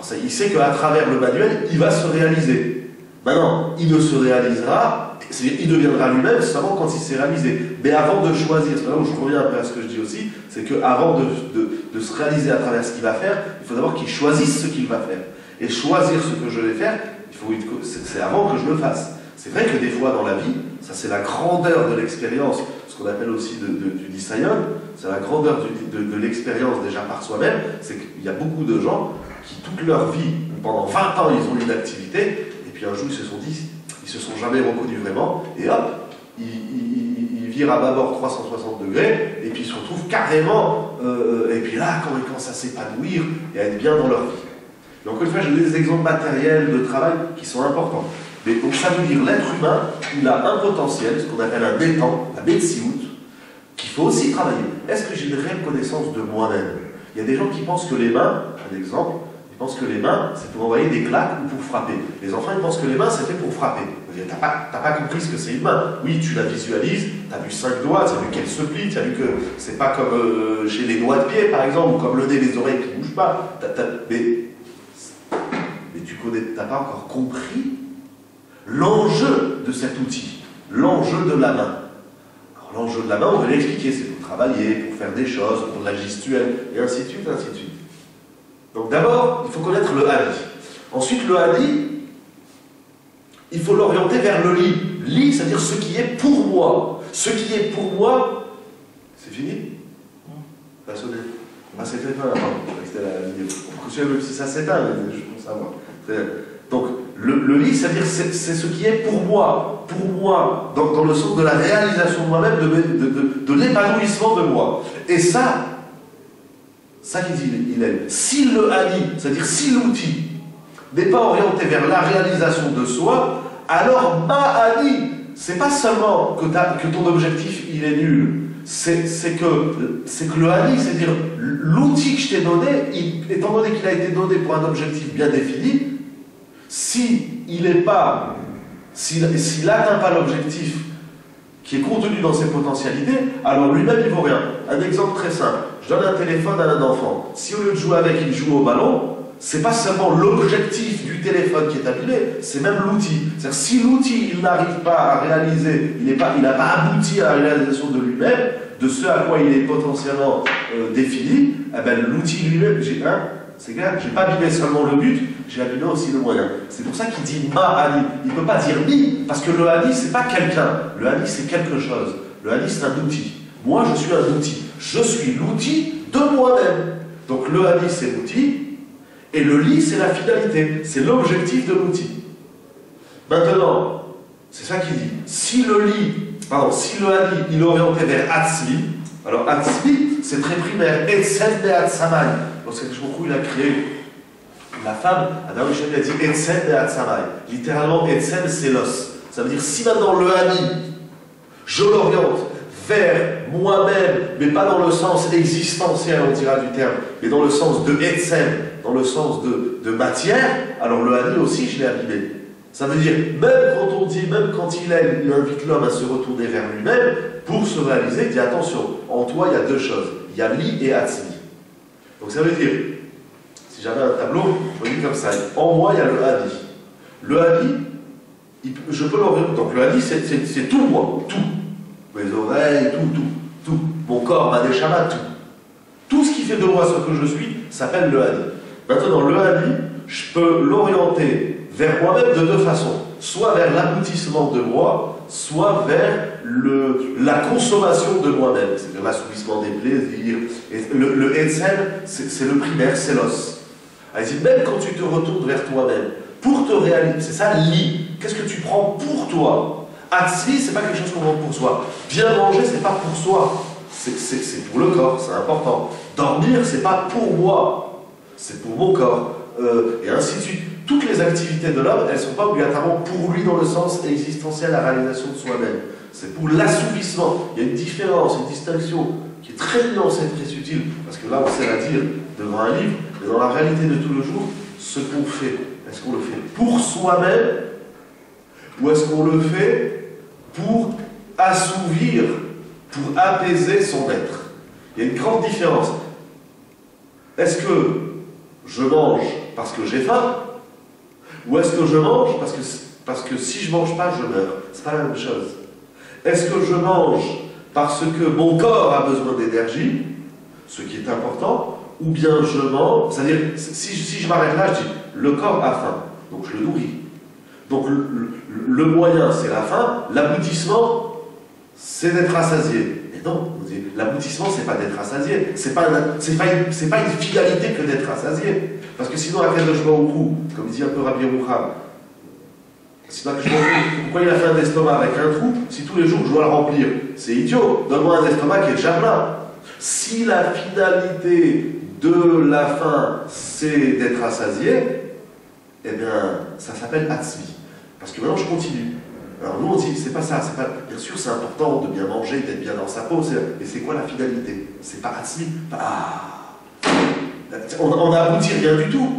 ça, il sait qu'à travers le manuel, il va se réaliser. Maintenant, il ne se réalisera, c'est-à-dire il deviendra lui-même seulement quand il s'est réalisé. Mais avant de choisir, c'est là où je reviens un peu à ce que je dis aussi, c'est qu'avant de se réaliser à travers ce qu'il va faire, il faut d'abord qu'il choisisse ce qu'il va faire. Et choisir ce que je vais faire, c'est avant que je le fasse. C'est vrai que des fois dans la vie, ça c'est la grandeur de l'expérience, ce qu'on appelle aussi du Nisayon, c'est la grandeur de l'expérience déjà par soi-même, c'est qu'il y a beaucoup de gens qui toute leur vie, pendant 20 ans, ils ont eu une activité, et puis un jour ils se sont dit, ils se sont jamais reconnus vraiment, et hop, ils virent à bâbord 360 degrés, et puis ils se retrouvent carrément, et puis là, quand ils commencent à s'épanouir et à être bien dans leur vie. Mais encore une fois, j'ai des exemples matériels de travail qui sont importants. Mais donc ça veut dire l'être humain, il a un potentiel, ce qu'on appelle un étang, la Metsiout, qu'il faut aussi travailler. Est-ce que j'ai une réelle connaissance de moi-même? Il y a des gens qui pensent que les mains, un exemple, ils pensent que les mains, c'est pour envoyer des claques ou pour frapper. Les enfants, ils pensent que les mains, c'est fait pour frapper. T'as pas compris ce que c'est une main. Oui, tu la visualises, tu as vu 5 doigts, tu as vu qu'elle se plie, tu as vu que c'est pas comme chez les doigts de pied, par exemple, ou comme le nez, les oreilles qui ne bougent pas. Mais tu n'as pas encore compris l'enjeu de cet outil, l'enjeu de la main. Alors, l'enjeu de la main, on va l'expliquer, c'est pour travailler, pour faire des choses, pour de la gestuelle, et ainsi de suite, ainsi de suite. Donc d'abord, il faut connaître le hadi. Ensuite, le hadi, il faut l'orienter vers le li. Li, c'est-à-dire ce qui est pour moi. Ce qui est pour moi, c'est fini? Ça a sonné. Ah, c'est éteint, attends, c'était la vidéo. Même si ça s'éteint, je pense savoir. Donc, le li, c'est-à-dire c'est ce qui est pour moi, dans le sens de la réalisation de moi-même, de l'épanouissement de moi. Et ça qu'il dit, il aime. Si le hadi, c'est-à-dire si l'outil n'est pas orienté vers la réalisation de soi, alors ma hadi, c'est pas seulement que ton objectif il est nul, c'est que le hadi, c'est-à-dire l'outil que je t'ai donné, étant donné qu'il a été donné pour un objectif bien défini, s'il n'atteint pas l'objectif qui est contenu dans ses potentialités, alors lui-même il vaut rien. Un exemple très simple, je donne un téléphone à un enfant, si au lieu de jouer avec, il joue au ballon, c'est pas seulement l'objectif du téléphone qui est abîmé, c'est même l'outil. C'est-à-dire si l'outil il n'arrive pas à réaliser, il n'a pas abouti à la réalisation de lui-même, de ce à quoi il est potentiellement défini, eh ben, l'outil lui-même, c'est clair, j'ai pas abîmé seulement le but, j'ai abîmé aussi le moyen. C'est pour ça qu'il dit ma hadi. Il ne peut pas dire ni, parce que le hadi, c'est pas quelqu'un. Le hadi, c'est quelque chose. Le hadi, c'est un outil. Moi, je suis un outil. Je suis l'outil de moi-même. Donc le hadi, c'est l'outil, et le li, c'est la finalité. C'est l'objectif de l'outil. Maintenant, c'est ça qu'il dit. Si le hadi, il est orienté vers atzmi, alors atzmi, c'est très primaire. Etzel de atsamai. Lorsque Shmoku, il a créé la femme, Adam Hashem a dit Etzel de Hatsamai. Littéralement, Etzel, c'est l'os. Ça veut dire si maintenant le hadi, je l'oriente vers moi-même, mais pas dans le sens existentiel, on dira du terme, mais dans le sens de Etzel, dans le sens de matière, alors le hadi aussi, je l'ai abîmé. Ça veut dire, même quand il invite l'homme à se retourner vers lui-même, pour se réaliser, il dit attention, en toi, il y a deux choses. Il y a li et atzmi. Donc ça veut dire, si j'avais un tableau, je le dis comme ça, en moi il y a le hadi. Le hadi, je peux l'orienter. Donc le hadi c'est tout moi, tout. Mes oreilles, tout. Mon corps, ma neshama, tout. Tout ce qui fait de moi ce que je suis s'appelle le hadi. Maintenant le hadi, je peux l'orienter vers moi-même de deux façons. Soit vers l'aboutissement de moi, soit vers la consommation de moi-même, c'est-à-dire l'assouvissement des plaisirs. Et le Etzel, c'est le primaire, c'est l'os. Elle dit, même quand tu te retournes vers toi-même, pour te réaliser, c'est ça li. Qu'est-ce que tu prends pour toi? Atzvi, c'est pas quelque chose qu'on prend pour soi. Bien manger, c'est pas pour soi. C'est pour le corps, c'est important. Dormir, c'est pas pour moi, c'est pour mon corps. Et ainsi de suite. Toutes les activités de l'homme, elles ne sont pas obligatoirement pour lui dans le sens existentiel, la réalisation de soi-même. C'est pour l'assouvissement. Il y a une différence, une distinction qui est très nuancée, très subtile, parce que là on sait la dire devant un livre, mais dans la réalité de tout le jour, ce qu'on fait, est-ce qu'on le fait pour soi-même, ou est-ce qu'on le fait pour assouvir, pour apaiser son être? Il y a une grande différence. Est-ce que je mange parce que j'ai faim, ou est-ce que je mange parce que si je ne mange pas, je meurs? C'est pas la même chose. Est-ce que je mange parce que mon corps a besoin d'énergie, ce qui est important, ou bien je mange, c'est-à-dire, si je m'arrête là, je dis, le corps a faim, donc je le nourris. Donc le moyen, c'est la faim, l'aboutissement, c'est d'être rassasié. Mais non, l'aboutissement, c'est pas d'être rassasié, c'est pas une finalité que d'être rassasié. Parce que sinon, à quel de au cou, comme dit un peu Rabbi Yerucham, pourquoi il a fait un estomac avec un trou, si tous les jours je dois le remplir? C'est idiot, donne-moi un estomac qui est déjà plein. Si la finalité de la faim, c'est d'être rassasié, eh bien, ça s'appelle atzmi. Parce que maintenant, je continue. Alors nous, on dit, c'est pas ça, bien sûr, c'est important de bien manger, d'être bien dans sa peau, mais c'est quoi la finalité? C'est pas atzmi. On n'aboutit rien du tout.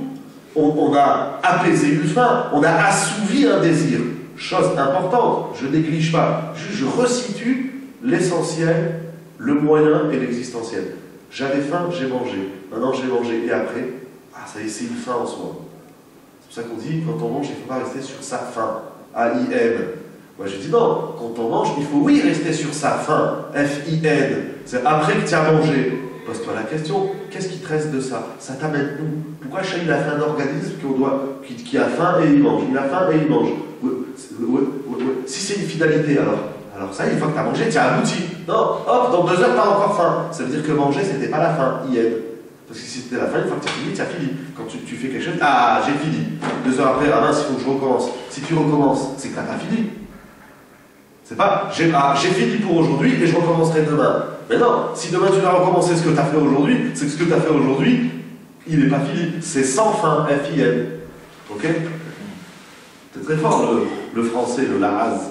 on a apaisé une faim, on a assouvi un désir. Chose importante, je néglige pas, je resitue l'essentiel, le moyen et l'existentiel. J'avais faim, j'ai mangé. Maintenant j'ai mangé et après, ça y est, c'est une faim en soi. C'est pour ça qu'on dit, quand on mange, il ne faut pas rester sur sa faim. A-I-N. Moi je dis non, quand on mange, il faut oui rester sur sa faim. F-I-N. C'est après que tu as mangé. Pose-toi la question, qu'est-ce qui te reste de ça? Ça t'amène où? Pourquoi chacun a fait un organisme qui a faim et il mange? Il a faim et il mange. Si c'est une finalité, alors ça, une fois que tu as mangé, tu as abouti. Non, hop, dans 2 heures, tu as encore faim. Ça veut dire que manger, c'était pas la faim, IN. Parce que si c'était la fin, une fois que tu as fini, tu as fini. Quand tu fais quelque chose, j'ai fini. 2 heures après, mince, il faut que je recommence. Si tu recommences, c'est que tu n'as pas fini. C'est pas, j'ai fini pour aujourd'hui et je recommencerai demain. Mais non, si demain tu vas recommencer ce que tu as fait aujourd'hui, c'est que ce que tu as fait aujourd'hui, il n'est pas fini. C'est sans fin, F-I-N. Ok? C'est très fort le français, le laraz.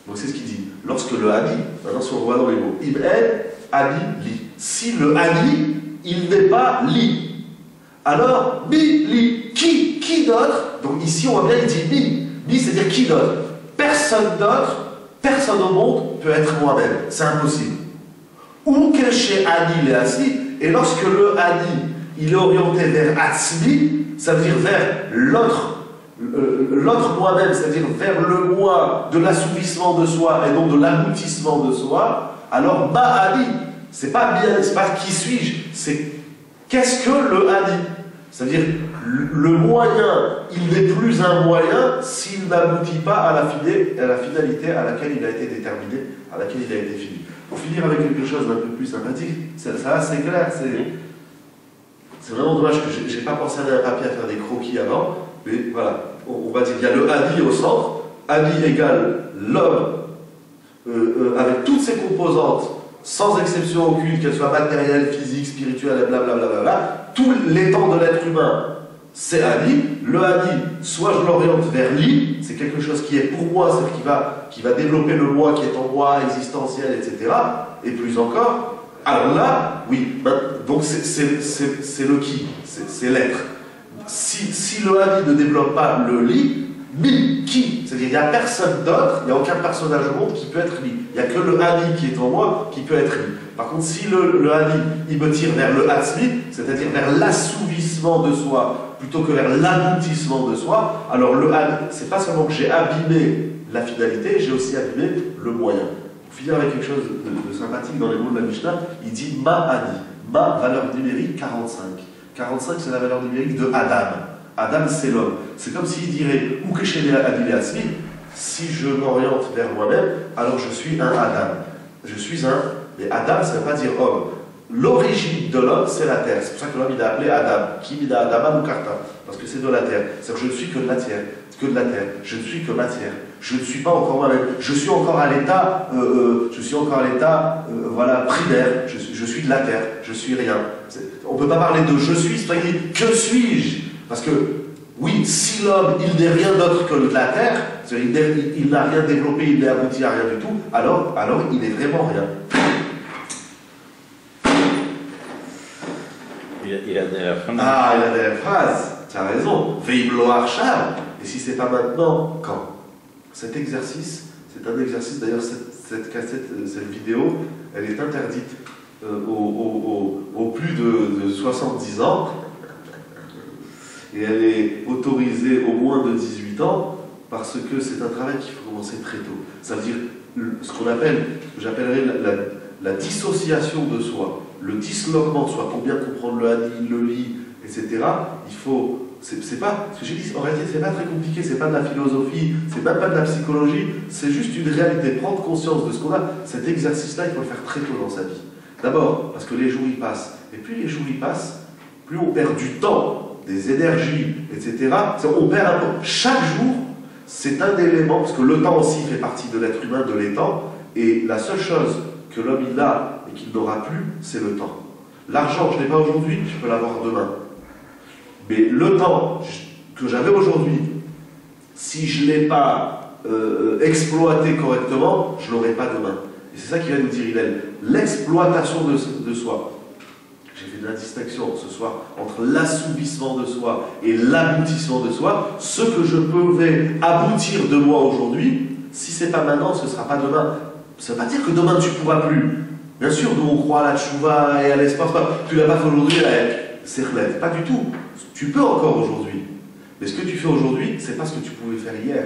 Donc c'est ce qu'il dit. Lorsque le ani, maintenant si on voit dans les mots, ibn, ani, li. Si le ani, il n'est pas li, alors bi, li, qui d'autre? Donc ici on voit bien, il dit bi. Bi, c'est-à-dire qui d'autre? Personne d'autre, personne au monde peut être moi-même. C'est impossible. Ou que chez ani le assi, et lorsque le ani, il est orienté vers atzmi, ça veut dire vers l'autre moi-même, c'est-à-dire vers le moi de l'assouvissement de soi et non de l'aboutissement de soi, alors ma'ani, c'est pas bien, c'est pas qui suis-je, c'est qu'est-ce que le ani? C'est-à-dire le moyen, il n'est plus un moyen s'il n'aboutit pas à la finalité à laquelle il a été déterminé, à laquelle il a été fini. Pour finir avec quelque chose d'un peu plus sympathique, ça c'est clair, c'est vraiment dommage que je n'ai pas pensé à un papier à faire des croquis avant, mais voilà, on va dire qu'il y a le Ani au centre, Ani égale l'homme avec toutes ses composantes, sans exception aucune, qu'elles soient matérielles, physiques, spirituelles, blablabla, tous les temps de l'être humain, c'est Ani. Le Ani, soit je l'oriente vers Li, c'est quelque chose qui est pour moi, c'est qui va développer le moi qui est en moi, existentiel, etc. Et plus encore, alors là, oui, donc c'est le qui, c'est l'être. Si le Ani ne développe pas le Li, Li, qui? C'est-à-dire qu'il n'y a personne d'autre, il n'y a aucun personnage au monde qui peut être Li. Il n'y a que le Ani qui est en moi qui peut être Li. Par contre, si le Ani, il me tire vers le Hatzmi, c'est-à-dire vers l'assouvissement de soi, plutôt que vers l'aboutissement de soi, alors le Ani, c'est pas seulement que j'ai abîmé la finalité, j'ai aussi abîmé le moyen. Pour finir avec quelque chose de sympathique dans les mots de la Mishnah, il dit Ma-Ani. Ma, valeur numérique 45. 45, c'est la valeur numérique de Adam. Adam, c'est l'homme. C'est comme s'il dirait ou que chez les Adil Asmi, si je m'oriente vers moi-même, alors je suis un Adam. Je suis un. Mais Adam, ça ne veut pas dire homme. L'origine de l'homme, c'est la terre. C'est pour ça que l'homme, il a appelé Adam. Qui il a Adam ou Karta? Parce que c'est de la terre. C'est-à-dire que je ne suis que de la terre. Que de la terre. Je ne suis que matière. Je ne suis pas encore moi-même. Je suis encore à l'état, voilà, primaire. Je suis de la terre. Je suis rien. On ne peut pas parler de je suis, c'est pas dire que suis-je? Parce que, oui, si l'homme, il n'est rien d'autre que de la terre, il n'a rien développé, il n'est abouti à rien du tout, alors il n'est vraiment rien. Il a des phrases. Il a des phrases, tu as raison. Veimlo Arsham. Et si c'est pas maintenant, quand? Cet exercice, c'est un exercice, d'ailleurs, cette cassette, cette vidéo, elle est interdite aux plus de 70 ans. Et elle est autorisée au moins de 18 ans parce que c'est un travail qu'il faut commencer très tôt. Ça veut dire ce qu'on appelle, que j'appellerais la dissociation de soi, le disloquement de soi, pour bien comprendre le Ani, le Li, etc. Il faut, c'est pas, ce que j'ai dit, en réalité, c'est pas très compliqué, c'est pas de la philosophie, c'est même pas de la psychologie, c'est juste une réalité, prendre conscience de ce qu'on a. Cet exercice-là, il faut le faire très tôt dans sa vie. D'abord, parce que les jours y passent, et plus les jours y passent, plus on perd du temps, des énergies, etc. On perd un peu. Chaque jour, c'est un élément, parce que le temps aussi fait partie de l'être humain, de l'étang, et la seule chose que l'homme il a et qu'il n'aura plus, c'est le temps. L'argent, je ne l'ai pas aujourd'hui, je peux l'avoir demain. Mais le temps que j'avais aujourd'hui, si je ne l'ai pas exploité correctement, je ne l'aurai pas demain. Et c'est ça qu'il va nous dire Hillel. L'exploitation de soi. j'ai fait de la distinction ce soir entre l'assouvissement de soi et l'aboutissement de soi. Ce que je pouvais aboutir de moi aujourd'hui, si c'est pas maintenant, ce ne sera pas demain. Ça ne veut pas dire que demain tu ne pourras plus. Bien sûr, nous on croit à la tchouva et à l'espoir. Tu ne l'as pas fait aujourd'hui, c'est relève. Pas du tout. Tu peux encore aujourd'hui. Mais ce que tu fais aujourd'hui, c'est pas ce que tu pouvais faire hier.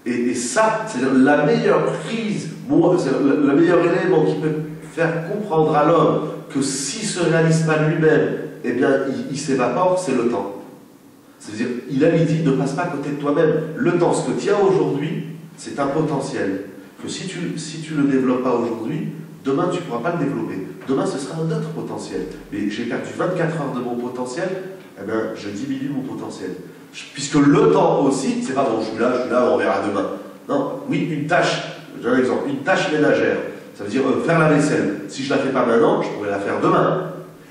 Et ça, c'est la meilleure prise, c'est le meilleur élément qui peut faire comprendre à l'homme que s'il ne se réalise pas lui-même, eh bien, il s'évapore, c'est le temps. C'est-à-dire, il dit, ne passe pas à côté de toi-même. Le temps, ce que tu as aujourd'hui, c'est un potentiel. Que si tu ne le développes pas aujourd'hui, demain, tu ne pourras pas le développer. Demain, ce sera un autre potentiel. Mais j'ai perdu 24 heures de mon potentiel, eh bien, je diminue mon potentiel. Puisque le temps aussi, c'est pas bon, je suis là, on verra demain. Non, oui, une tâche, j'ai un exemple, une tâche ménagère, ça veut dire faire la vaisselle. Si je ne la fais pas maintenant, je pourrais la faire demain.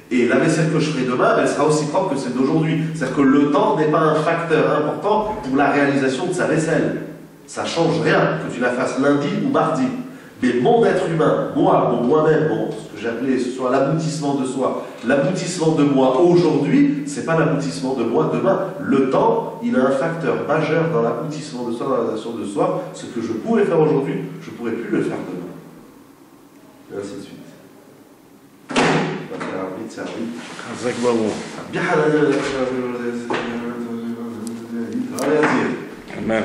Et la vaisselle que je ferai demain, elle sera aussi propre que celle d'aujourd'hui. C'est-à-dire que le temps n'est pas un facteur important pour la réalisation de sa vaisselle. Ça ne change rien que tu la fasses lundi ou mardi. Mais mon être humain, moi-même, ce que j'ai appelé ce soit l'aboutissement de soi, l'aboutissement de moi aujourd'hui, c'est pas l'aboutissement de moi demain. Le temps, il a un facteur majeur dans l'aboutissement de soi, dans la réalisation de soi. Ce que je pouvais faire aujourd'hui, je ne pourrais plus le faire demain. Et ainsi de suite. Amen.